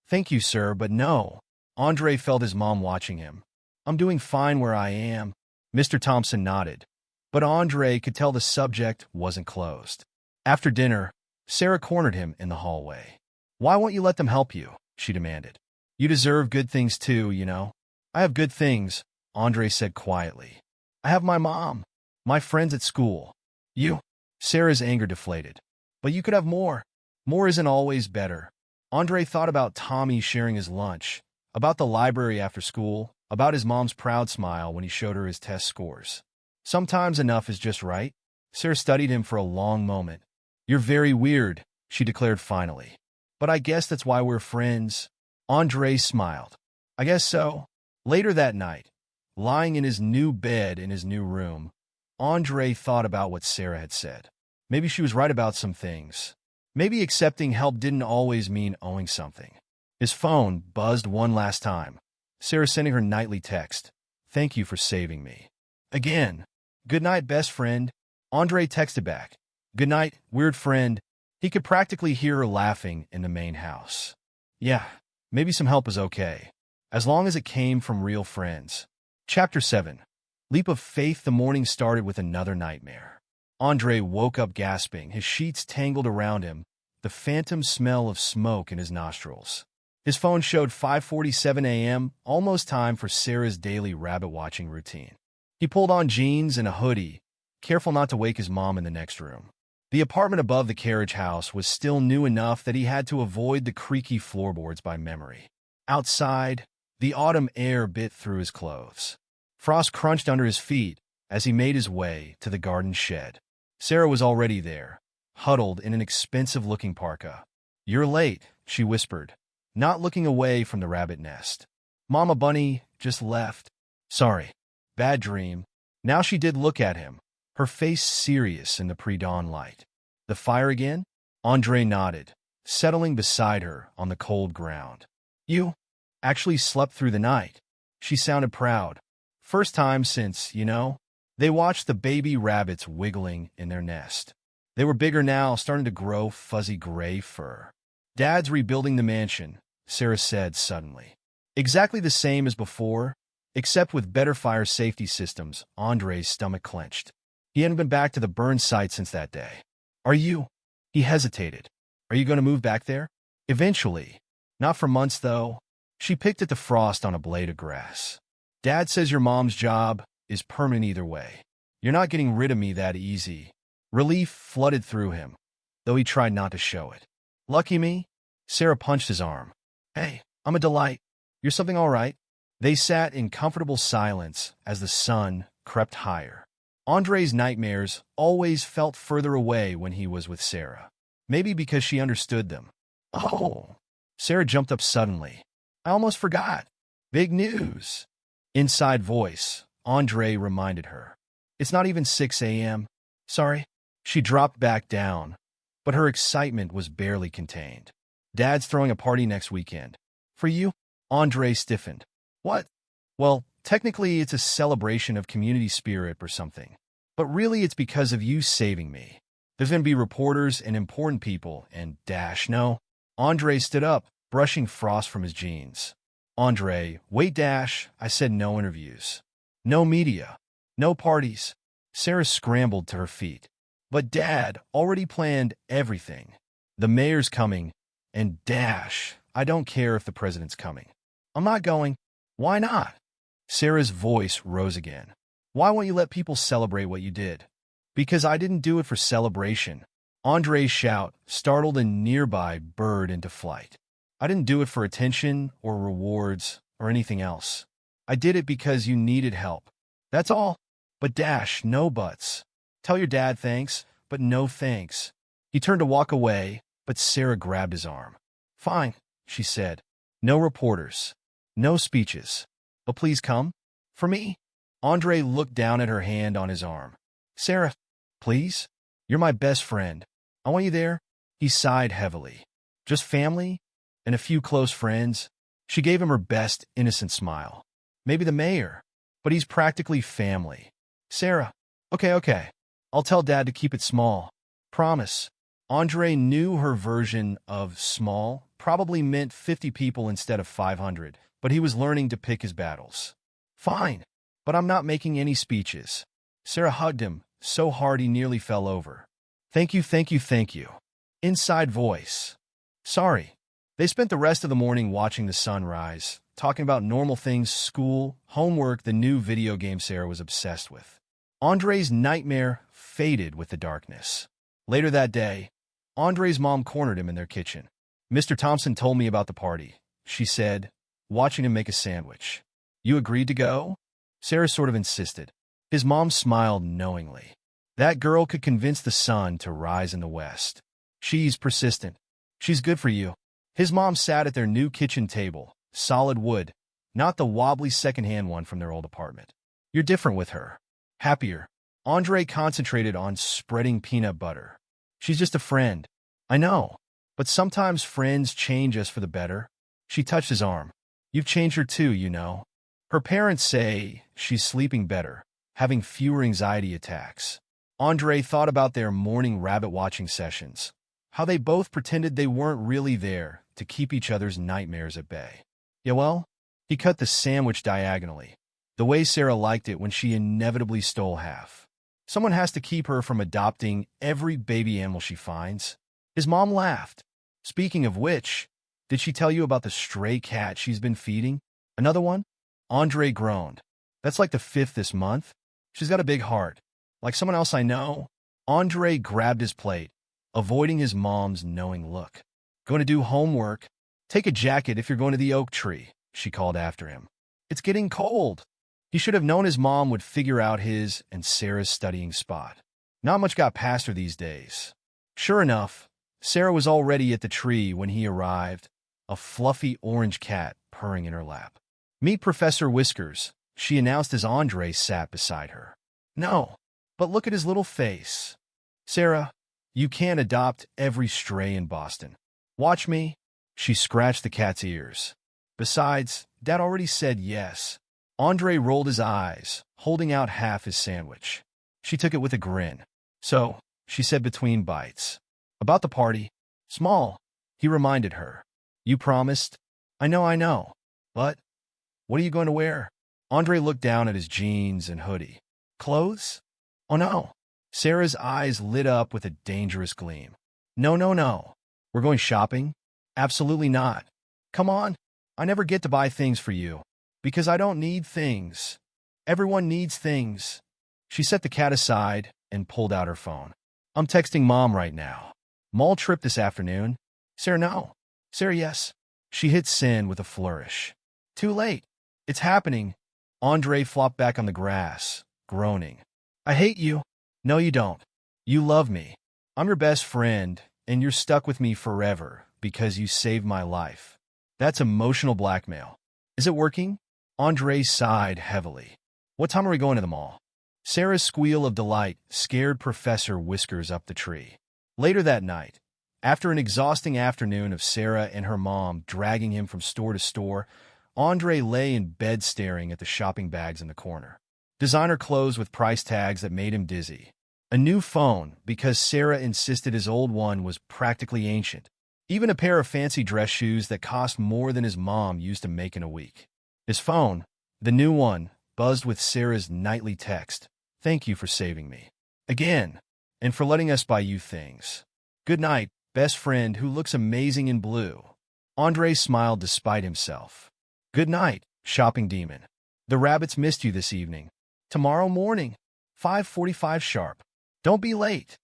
Thank you, sir, but no. Andre felt his mom watching him. I'm doing fine where I am. Mr. Thompson nodded. But Andre could tell the subject wasn't closed. After dinner, Sarah cornered him in the hallway. Why won't you let them help you? She demanded. You deserve good things too, you know. I have good things, Andre said quietly. I have my mom, my friends at school. You. Sarah's anger deflated. But you could have more. More isn't always better. Andre thought about Tommy sharing his lunch, about the library after school, about his mom's proud smile when he showed her his test scores. Sometimes enough is just right. Sarah studied him for a long moment. You're very weird, she declared finally. But I guess that's why we're friends. Andre smiled. I guess so. Later that night, lying in his new bed in his new room, Andre thought about what Sarah had said. Maybe she was right about some things. Maybe accepting help didn't always mean owing something. His phone buzzed one last time. Sarah sending her nightly text. Thank you for saving me. Again. Good night, best friend. Andre texted back. Good night, weird friend. He could practically hear her laughing in the main house. Yeah, maybe some help is okay, as long as it came from real friends. Chapter 7. Leap of faith. The morning started with another nightmare. Andre woke up gasping, his sheets tangled around him, the phantom smell of smoke in his nostrils. His phone showed 5:47 a.m., almost time for Sarah's daily rabbit-watching routine. He pulled on jeans and a hoodie, careful not to wake his mom in the next room. The apartment above the carriage house was still new enough that he had to avoid the creaky floorboards by memory. Outside, the autumn air bit through his clothes. Frost crunched under his feet as he made his way to the garden shed. Sarah was already there, huddled in an expensive-looking parka. "You're late," she whispered, not looking away from the rabbit nest. "Mama Bunny just left." "Sorry. Bad dream." Now she did look at him, her face serious in the pre-dawn light. "The fire again?" Andre nodded, settling beside her on the cold ground. "You actually slept through the night." She sounded proud. "First time since, They watched the baby rabbits wiggling in their nest. They were bigger now, starting to grow fuzzy gray fur. "Dad's rebuilding the mansion," Sarah said suddenly. "Exactly the same as before, except with better fire safety systems." Andre's stomach clenched. He hadn't been back to the burn site since that day. "Are you?" He hesitated. "Are you going to move back there?" "Eventually. Not for months, though." She picked at the frost on a blade of grass. "Dad says your mom's job is permanent either way. You're not getting rid of me that easy." Relief flooded through him, though he tried not to show it. "Lucky me?" Sarah punched his arm. "Hey, I'm a delight. You're something all right?" They sat in comfortable silence as the sun crept higher. Andre's nightmares always felt further away when he was with Sarah. Maybe because she understood them. "Oh!" Sarah jumped up suddenly. "I almost forgot. Big news." Inside voice, Andre reminded her. "It's not even 6 a.m. Sorry." She dropped back down, but her excitement was barely contained. "Dad's throwing a party next weekend." "For you?" Andre stiffened. "What?" "Well, technically it's a celebration of community spirit or something. But really it's because of you saving me. There's going to be reporters and important people, and no." Andre stood up, brushing frost from his jeans. "Andre, wait, I said no interviews. No media. No parties." Sarah scrambled to her feet. "But Dad already planned everything. The mayor's coming, and I don't care if the president's coming." "I'm not going." "Why not?" Sarah's voice rose again. "Why won't you let people celebrate what you did?" "Because I didn't do it for celebration." Andre's shout startled a nearby bird into flight. "I didn't do it for attention or rewards or anything else. I did it because you needed help. That's all." "But no buts. Tell your dad thanks, but no thanks." He turned to walk away, but Sarah grabbed his arm. "Fine," she said. "No reporters. No speeches. But please come. For me." Andre looked down at her hand on his arm. "Sarah, please? You're my best friend. I want you there." He sighed heavily. "Just family and a few close friends." She gave him her best innocent smile. "Maybe the mayor, but he's practically family." "Sarah, okay. I'll tell Dad to keep it small. Promise." Andre knew her version of small probably meant 50 people instead of 500, but he was learning to pick his battles. "Fine, but I'm not making any speeches." Sarah hugged him so hard he nearly fell over. Thank you." Inside voice. "Sorry." They spent the rest of the morning watching the sun rise, talking about normal things: school, homework, the new video game Sarah was obsessed with. Andre's nightmare faded with the darkness. Later that day, Andre's mom cornered him in their kitchen. "Mr. Thompson told me about the party," she said, watching him make a sandwich. "You agreed to go?" Sarah sort of insisted. His mom smiled knowingly. That girl could convince the sun to rise in the west. She's persistent. She's good for you. His mom sat at their new kitchen table, solid wood, not the wobbly secondhand one from their old apartment. "You're different with her. Happier." Andre concentrated on spreading peanut butter. "She's just a friend." "I know, but sometimes friends change us for the better." She touched his arm. "You've changed her too, Her parents say she's sleeping better, having fewer anxiety attacks." Andre thought about their morning rabbit-watching sessions, how they both pretended they weren't really there to keep each other's nightmares at bay. "Yeah, well," he cut the sandwich diagonally, the way Sarah liked it when she inevitably stole half. "Someone has to keep her from adopting every baby animal she finds." His mom laughed. "Speaking of which, Did she tell you about the stray cat she's been feeding? Another one? Andre groaned. That's like the fifth this month. She's got a big heart. Like someone else I know. Andre grabbed his plate, avoiding his mom's knowing look. Going to do homework? Take a jacket if you're going to the oak tree, she called after him. It's getting cold. He should have known his mom would figure out his and Sarah's studying spot. Not much got past her these days. Sure enough, Sarah was already at the tree when he arrived, a fluffy orange cat purring in her lap. Meet Professor Whiskers, she announced as Andre sat beside her. No, but look at his little face. Sarah, you can't adopt every stray in Boston. Watch me. She scratched the cat's ears. Besides, Dad already said yes. Andre rolled his eyes, holding out half his sandwich. She took it with a grin. So, she said between bites. About the party. Small, he reminded her. You promised? I know. But, what are you going to wear? Andre looked down at his jeans and hoodie. Clothes? Oh no. Sarah's eyes lit up with a dangerous gleam. No. We're going shopping? Absolutely not. Come on. I never get to buy things for you. Because I don't need things. Everyone needs things. She set the cat aside and pulled out her phone. I'm texting Mom right now. Mall trip this afternoon. Sarah, no. Sarah, yes. She hit send with a flourish. Too late. It's happening. Andre flopped back on the grass, groaning. I hate you. No, you don't. You love me. I'm your best friend, and you're stuck with me forever because you saved my life. That's emotional blackmail. Is it working? Andre sighed heavily. What time are we going to the mall? Sarah's squeal of delight scared Professor Whiskers up the tree. Later that night, after an exhausting afternoon of Sarah and her mom dragging him from store to store, Andre lay in bed staring at the shopping bags in the corner. Designer clothes with price tags that made him dizzy. A new phone because Sarah insisted his old one was practically ancient. Even a pair of fancy dress shoes that cost more than his mom used to make in a week. His phone, the new one, buzzed with Sarah's nightly text. Thank you for saving me. Again, and for letting us buy you things. Good night, best friend who looks amazing in blue. Andre smiled despite himself. Good night, shopping demon. The rabbits missed you this evening. Tomorrow morning, 5:45 sharp. Don't be late.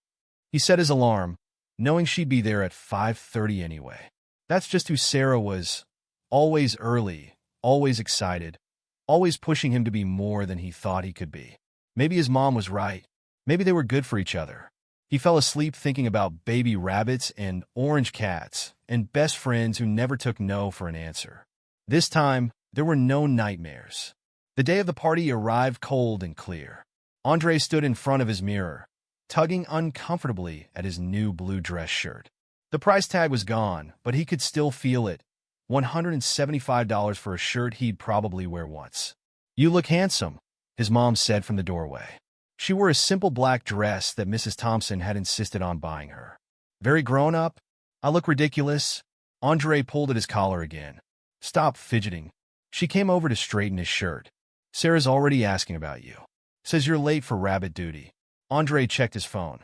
He set his alarm, knowing she'd be there at 5:30 anyway. That's just who Sarah was. Always early, always excited, always pushing him to be more than he thought he could be. Maybe his mom was right. Maybe they were good for each other. He fell asleep thinking about baby rabbits and orange cats and best friends who never took no for an answer. This time, there were no nightmares. The day of the party arrived cold and clear. Andre stood in front of his mirror, tugging uncomfortably at his new blue dress shirt. The price tag was gone, but he could still feel it. $175 for a shirt he'd probably wear once. You look handsome, his mom said from the doorway. She wore a simple black dress that Mrs. Thompson had insisted on buying her. Very grown up? I look ridiculous? Andre pulled at his collar again. Stop fidgeting. She came over to straighten his shirt. Sarah's already asking about you. Says you're late for rabbit duty. Andre checked his phone.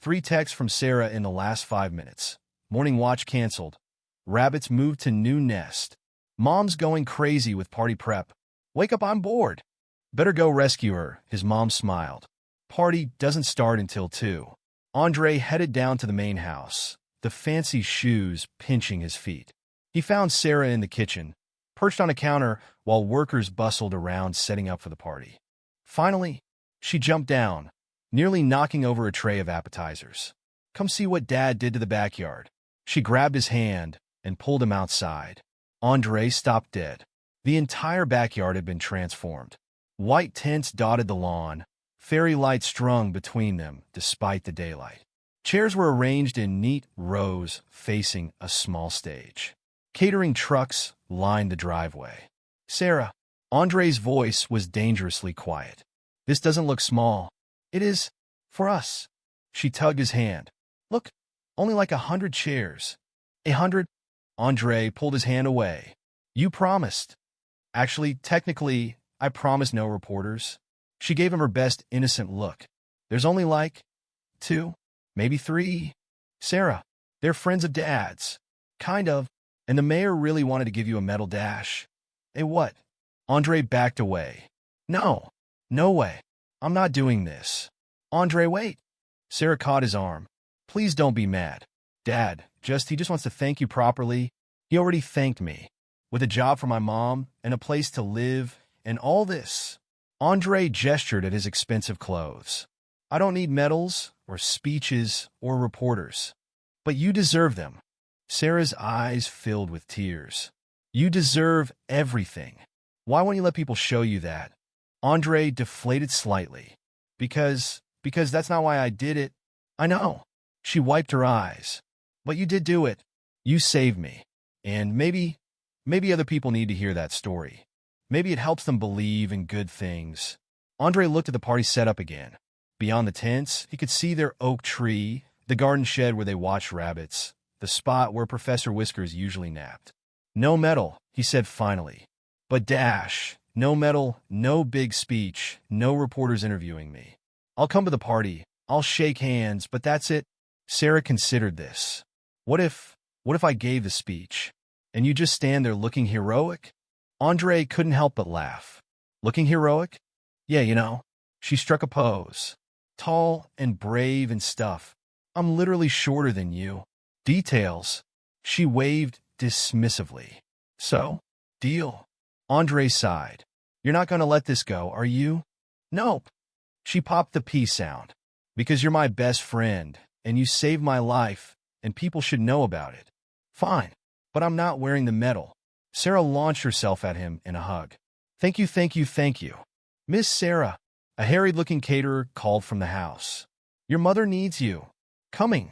3 texts from Sarah in the last 5 minutes. Morning watch canceled. Rabbits moved to new nest. Mom's going crazy with party prep. Wake up, I'm bored. Better go rescue her, his mom smiled. Party doesn't start until 2. Andre headed down to the main house, the fancy shoes pinching his feet. He found Sarah in the kitchen, perched on a counter while workers bustled around setting up for the party. Finally, she jumped down, nearly knocking over a tray of appetizers. Come see what Dad did to the backyard. She grabbed his hand and pulled him outside. Andre stopped dead. The entire backyard had been transformed. White tents dotted the lawn, fairy lights strung between them despite the daylight. Chairs were arranged in neat rows facing a small stage. Catering trucks lined the driveway. Sarah, Andre's voice was dangerously quiet. This doesn't look small. It is, for us. She tugged his hand. Look, only like 100 chairs. 100? Andre pulled his hand away. You promised. Actually, technically, I promised no reporters. She gave him her best innocent look. There's only like 2, maybe 3. Sarah, they're friends of Dad's. Kind of. And the mayor really wanted to give you a medal dash. Eh, what? Andre backed away. No. No way. I'm not doing this. Andre, wait. Sarah caught his arm. Please don't be mad. Dad, he just wants to thank you properly. He already thanked me. With a job for my mom, and a place to live, and all this. Andre gestured at his expensive clothes. I don't need medals, or speeches, or reporters. But you deserve them. Sarah's eyes filled with tears. You deserve everything. Why won't you let people show you that? Andre deflated slightly. Because that's not why I did it. I know. She wiped her eyes. But you did do it. You saved me. And maybe other people need to hear that story. Maybe it helps them believe in good things. Andre looked at the party setup again. Beyond the tents, he could see their oak tree, the garden shed where they watched rabbits, the spot where Professor Whiskers usually napped. No medal, he said finally. But dash, no medal, no big speech, no reporters interviewing me. I'll come to the party, I'll shake hands, but that's it. Sarah considered this. What if I gave the speech, and you just stand there looking heroic? Andre couldn't help but laugh. Looking heroic? Yeah, you know. She struck a pose. Tall and brave and stuff. I'm literally shorter than you. Details. She waved dismissively. So? Deal. Andre sighed. You're not going to let this go, are you? Nope. She popped the P sound. Because you're my best friend, and you saved my life, and people should know about it. Fine. But I'm not wearing the medal. Sarah launched herself at him in a hug. Thank you, thank you, thank you. Miss Sarah, a harried-looking caterer called from the house. Your mother needs you. Coming.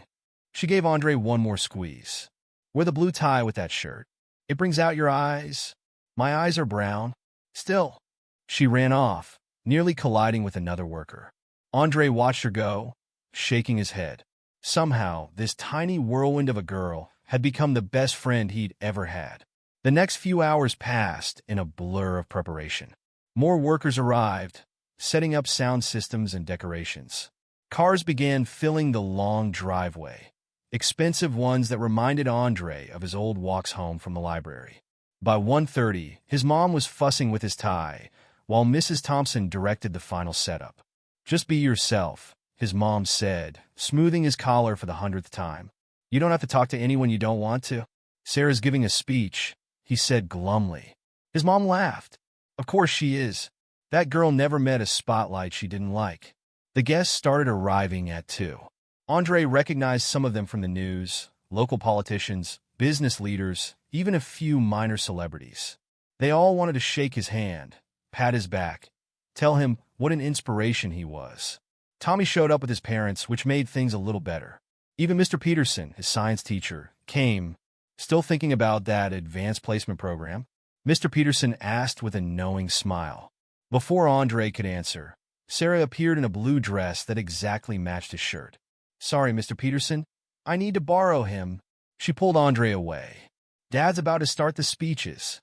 She gave Andre one more squeeze. Wear the blue tie with that shirt. It brings out your eyes. My eyes are brown. Still. She ran off, nearly colliding with another worker. Andre watched her go, shaking his head. Somehow, this tiny whirlwind of a girl had become the best friend he'd ever had. The next few hours passed in a blur of preparation. More workers arrived, setting up sound systems and decorations. Cars began filling the long driveway, expensive ones that reminded Andre of his old walks home from the library. By 1:30, his mom was fussing with his tie, while Mrs. Thompson directed the final setup. Just be yourself, his mom said, smoothing his collar for the 100th time. You don't have to talk to anyone you don't want to. Sarah's giving a speech, he said glumly. His mom laughed. Of course she is. That girl never met a spotlight she didn't like. The guests started arriving at 2. Andre recognized some of them from the news, local politicians, business leaders, even a few minor celebrities. They all wanted to shake his hand, pat his back, tell him what an inspiration he was. Tommy showed up with his parents, which made things a little better. Even Mr. Peterson, his science teacher, came, still thinking about that advanced placement program. Mr. Peterson asked with a knowing smile. Before Andre could answer, Sarah appeared in a blue dress that exactly matched his shirt. Sorry, Mr. Peterson, I need to borrow him. She pulled Andre away. Dad's about to start the speeches.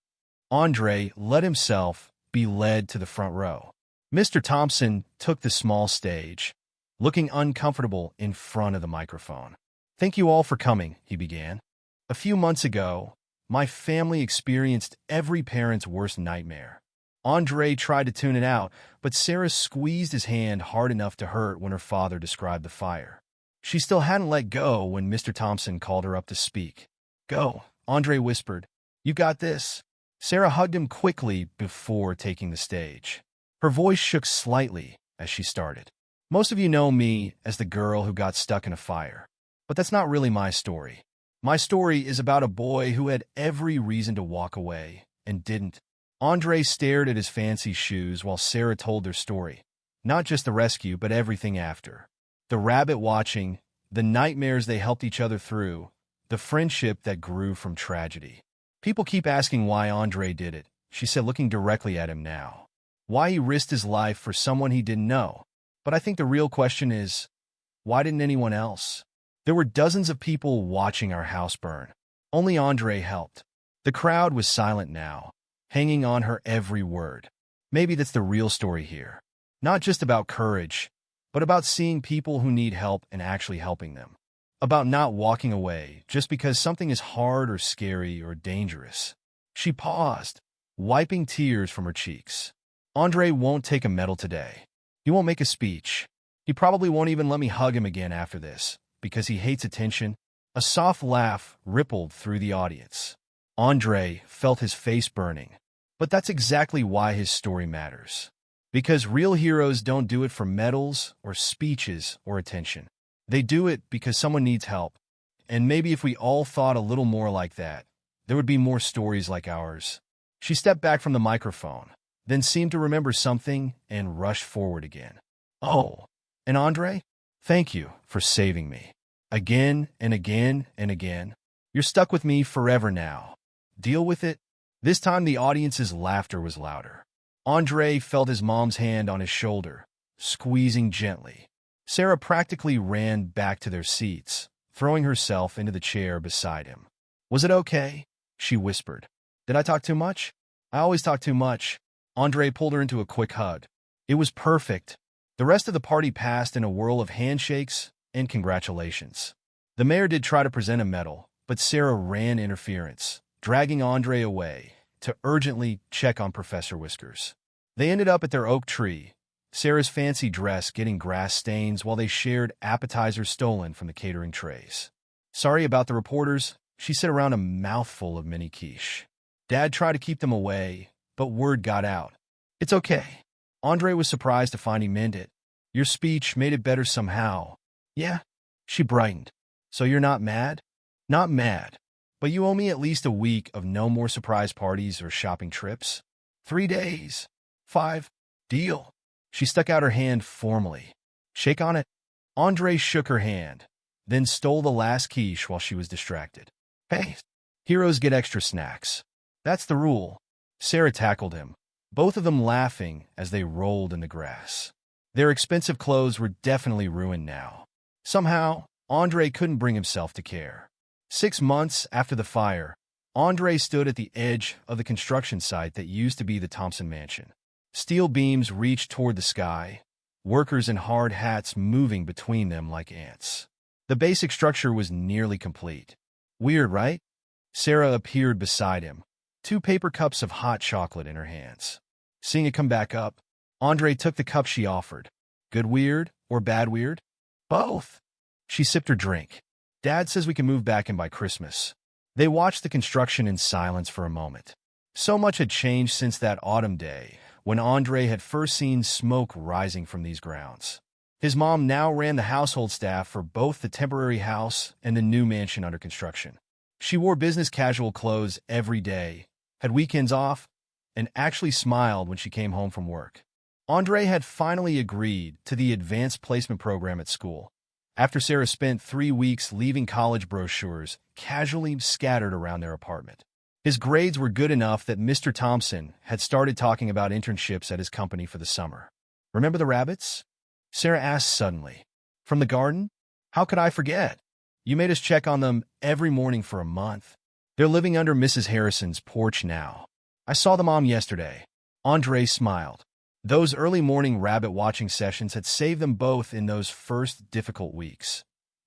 Andre let himself be led to the front row. Mr. Thompson took the small stage, looking uncomfortable in front of the microphone. Thank you all for coming, he began. A few months ago, my family experienced every parent's worst nightmare. Andre tried to tune it out, but Sarah squeezed his hand hard enough to hurt when her father described the fire. She still hadn't let go when Mr. Thompson called her up to speak. Go, Andre whispered. You got this. Sarah hugged him quickly before taking the stage. Her voice shook slightly as she started. Most of you know me as the girl who got stuck in a fire. But that's not really my story. My story is about a boy who had every reason to walk away and didn't. Andre stared at his fancy shoes while Sarah told their story. Not just the rescue, but everything after. The rabbit watching, the nightmares they helped each other through, the friendship that grew from tragedy. People keep asking why Andre did it, she said, looking directly at him now. Why he risked his life for someone he didn't know. But I think the real question is, why didn't anyone else? There were dozens of people watching our house burn. Only Andre helped. The crowd was silent now, hanging on her every word. Maybe that's the real story here. Not just about courage, but about seeing people who need help and actually helping them. about not walking away just because something is hard or scary or dangerous. She paused, wiping tears from her cheeks. Andre won't take a medal today. He won't make a speech. He probably won't even let me hug him again after this, because he hates attention. A soft laugh rippled through the audience. Andre felt his face burning. But that's exactly why his story matters. Because real heroes don't do it for medals or speeches or attention. They do it because someone needs help. And maybe if we all thought a little more like that, there would be more stories like ours. She stepped back from the microphone, then seemed to remember something and rushed forward again. Oh, and Andre, thank you for saving me. Again and again and again. You're stuck with me forever now. Deal with it. This time the audience's laughter was louder. Andre felt his mom's hand on his shoulder, squeezing gently. Sarah practically ran back to their seats, throwing herself into the chair beside him. Was it okay? She whispered. Did I talk too much? I always talk too much. Andre pulled her into a quick hug. It was perfect. The rest of the party passed in a whirl of handshakes and congratulations. The mayor did try to present a medal, but Sarah ran interference, dragging Andre away to urgently check on Professor Whiskers. They ended up at their oak tree, Sarah's fancy dress getting grass stains while they shared appetizers stolen from the catering trays. Sorry about the reporters, she said around a mouthful of mini quiche. Dad tried to keep them away, but word got out. It's okay. Andre was surprised to find he meant it. Your speech made it better somehow. Yeah, she brightened. So you're not mad? Not mad. But you owe me at least a week of no more surprise parties or shopping trips. 3 days. 5. Deal. She stuck out her hand formally. Shake on it. Andre shook her hand, then stole the last quiche while she was distracted. Hey, heroes get extra snacks. That's the rule. Sarah tackled him, both of them laughing as they rolled in the grass. Their expensive clothes were definitely ruined now. Somehow, Andre couldn't bring himself to care. 6 months after the fire, Andre stood at the edge of the construction site that used to be the Thompson mansion. Steel beams reached toward the sky, workers in hard hats moving between them like ants. The basic structure was nearly complete. Weird, right? Sarah appeared beside him, 2 paper cups of hot chocolate in her hands. Seeing it come back up, Andre took the cup she offered. Good weird or bad weird? Both. She sipped her drink. Dad says we can move back in by Christmas. They watched the construction in silence for a moment. So much had changed since that autumn day, when Andre had first seen smoke rising from these grounds. His mom now ran the household staff for both the temporary house and the new mansion under construction. She wore business casual clothes every day, had weekends off, and actually smiled when she came home from work. Andre had finally agreed to the advanced placement program at school, after Sarah spent 3 weeks leaving college brochures casually scattered around their apartment. His grades were good enough that Mr. Thompson had started talking about internships at his company for the summer. Remember the rabbits? Sarah asked suddenly. From the garden? How could I forget? You made us check on them every morning for a month. They're living under Mrs. Harrison's porch now. I saw the mom yesterday. Andre smiled. Those early morning rabbit-watching sessions had saved them both in those first difficult weeks,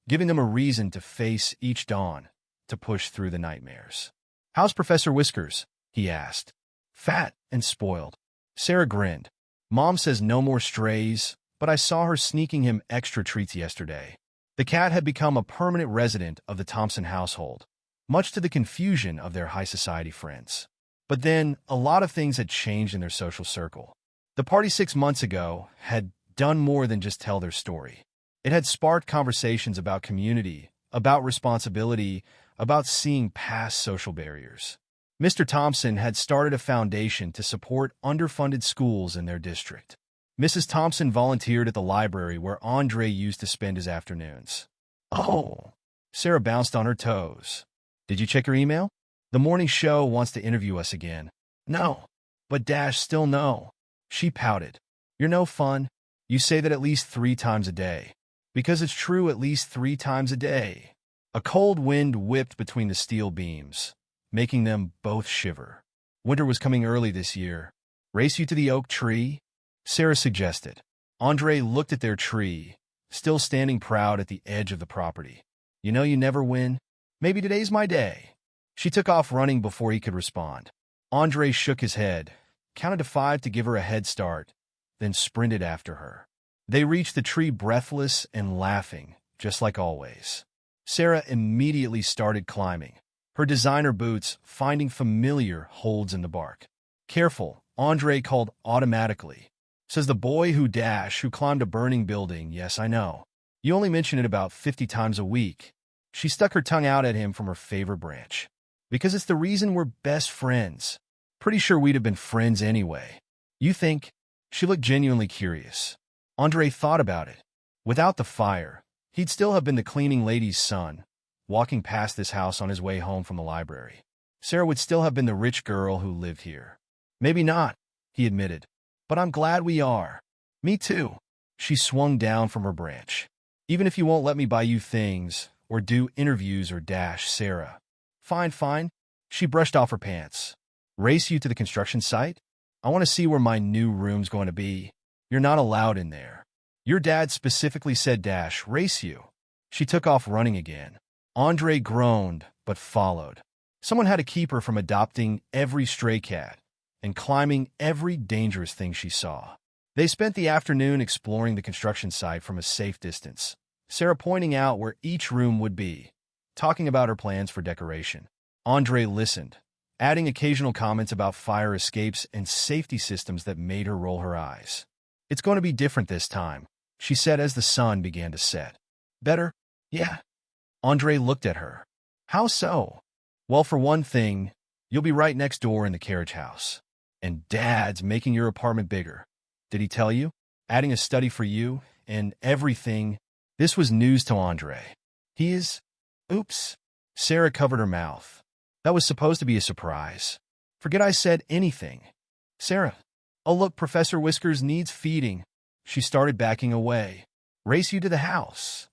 giving them a reason to face each dawn, to push through the nightmares. How's Professor Whiskers? He asked. Fat and spoiled. Sarah grinned. Mom says no more strays, but I saw her sneaking him extra treats yesterday. The cat had become a permanent resident of the Thompson household, much to the confusion of their high society friends. But then, a lot of things had changed in their social circle. The party 6 months ago had done more than just tell their story. It had sparked conversations about community, about responsibility, about seeing past social barriers. Mr. Thompson had started a foundation to support underfunded schools in their district. Mrs. Thompson volunteered at the library where Andre used to spend his afternoons. Oh, Sarah bounced on her toes. Did you check your email? The morning show wants to interview us again. No, but Dash still no. She pouted. You're no fun. You say that at least 3 times a day. Because it's true at least 3 times a day. A cold wind whipped between the steel beams, making them both shiver. Winter was coming early this year. Race you to the oak tree? Sarah suggested. Andre looked at their tree, still standing proud at the edge of the property. You know you never win. Maybe today's my day. She took off running before he could respond. Andre shook his head, counted to 5 to give her a head start, then sprinted after her. They reached the tree breathless and laughing, just like always. Sarah immediately started climbing, her designer boots finding familiar holds in the bark. Careful, Andre called automatically. Says the boy who climbed a burning building. Yes, I know. You only mention it about 50 times a week. She stuck her tongue out at him from her favorite branch. Because it's the reason we're best friends. Pretty sure we'd have been friends anyway. You think? She looked genuinely curious. Andre thought about it. Without the fire, he'd still have been the cleaning lady's son, walking past this house on his way home from the library. Sarah would still have been the rich girl who lived here. Maybe not, he admitted. But I'm glad we are. Me too. She swung down from her branch. Even if you won't let me buy you things, or do interviews or Sarah. Fine, fine. She brushed off her pants. Race you to the construction site? I want to see where my new room's going to be. You're not allowed in there. Your dad specifically said race you. She took off running again. Andre groaned, but followed. Someone had to keep her from adopting every stray cat and climbing every dangerous thing she saw. They spent the afternoon exploring the construction site from a safe distance, Sarah pointing out where each room would be, talking about her plans for decoration. Andre listened, adding occasional comments about fire escapes and safety systems that made her roll her eyes. It's going to be different this time, she said as the sun began to set. Better? Yeah. Andre looked at her. How so? Well, for one thing, you'll be right next door in the carriage house. And Dad's making your apartment bigger. Did he tell you? Adding a study for you and everything. This was news to Andre. He is... Oops. Sarah covered her mouth. That was supposed to be a surprise. Forget I said anything. Sarah. Oh, look, Professor Whiskers needs feeding. She started backing away. Race you to the house.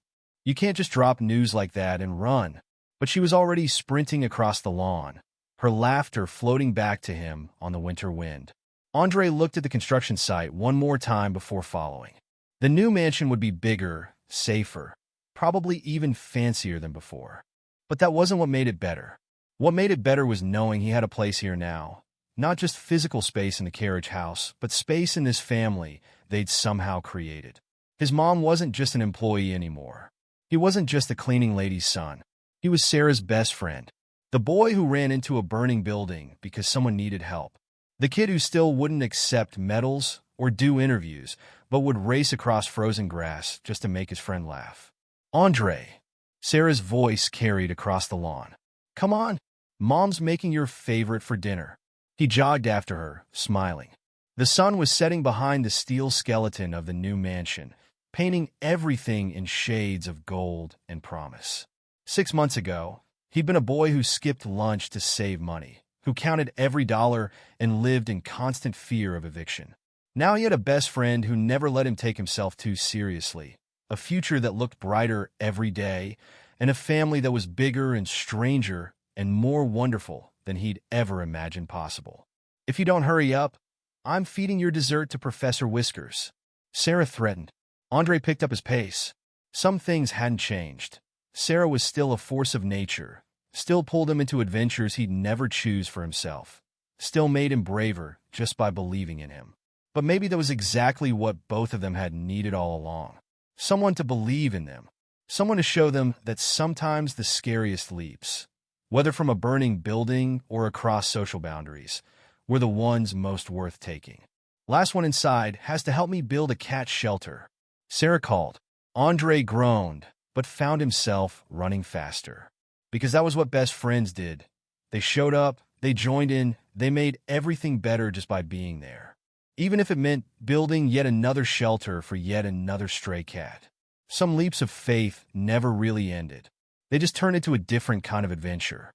You can't just drop news like that and run. But she was already sprinting across the lawn, her laughter floating back to him on the winter wind. Andre looked at the construction site one more time before following. The new mansion would be bigger, safer, probably even fancier than before. But that wasn't what made it better. What made it better was knowing he had a place here now. Not just physical space in the carriage house, but space in this family they'd somehow created. His mom wasn't just an employee anymore. He wasn't just the cleaning lady's son. He was Sarah's best friend. The boy who ran into a burning building because someone needed help. The kid who still wouldn't accept medals or do interviews, but would race across frozen grass just to make his friend laugh. Andre. Sarah's voice carried across the lawn. Come on. Mom's making your favorite for dinner. He jogged after her, smiling. The sun was setting behind the steel skeleton of the new mansion, painting everything in shades of gold and promise. 6 months ago, he'd been a boy who skipped lunch to save money, who counted every dollar and lived in constant fear of eviction. Now he had a best friend who never let him take himself too seriously, a future that looked brighter every day, and a family that was bigger and stranger and more wonderful than he'd ever imagined possible. If you don't hurry up, I'm feeding your dessert to Professor Whiskers. Sarah threatened. Andre picked up his pace. Some things hadn't changed. Sarah was still a force of nature, still pulled him into adventures he'd never choose for himself, still made him braver just by believing in him. But maybe that was exactly what both of them had needed all along. Someone to believe in them. Someone to show them that sometimes the scariest leaps, whether from a burning building or across social boundaries, were the ones most worth taking. Last one inside has to help me build a cat shelter. Sarah called. Andre groaned, but found himself running faster. Because that was what best friends did. They showed up, they joined in, they made everything better just by being there. Even if it meant building yet another shelter for yet another stray cat. Some leaps of faith never really ended. They just turned into a different kind of adventure.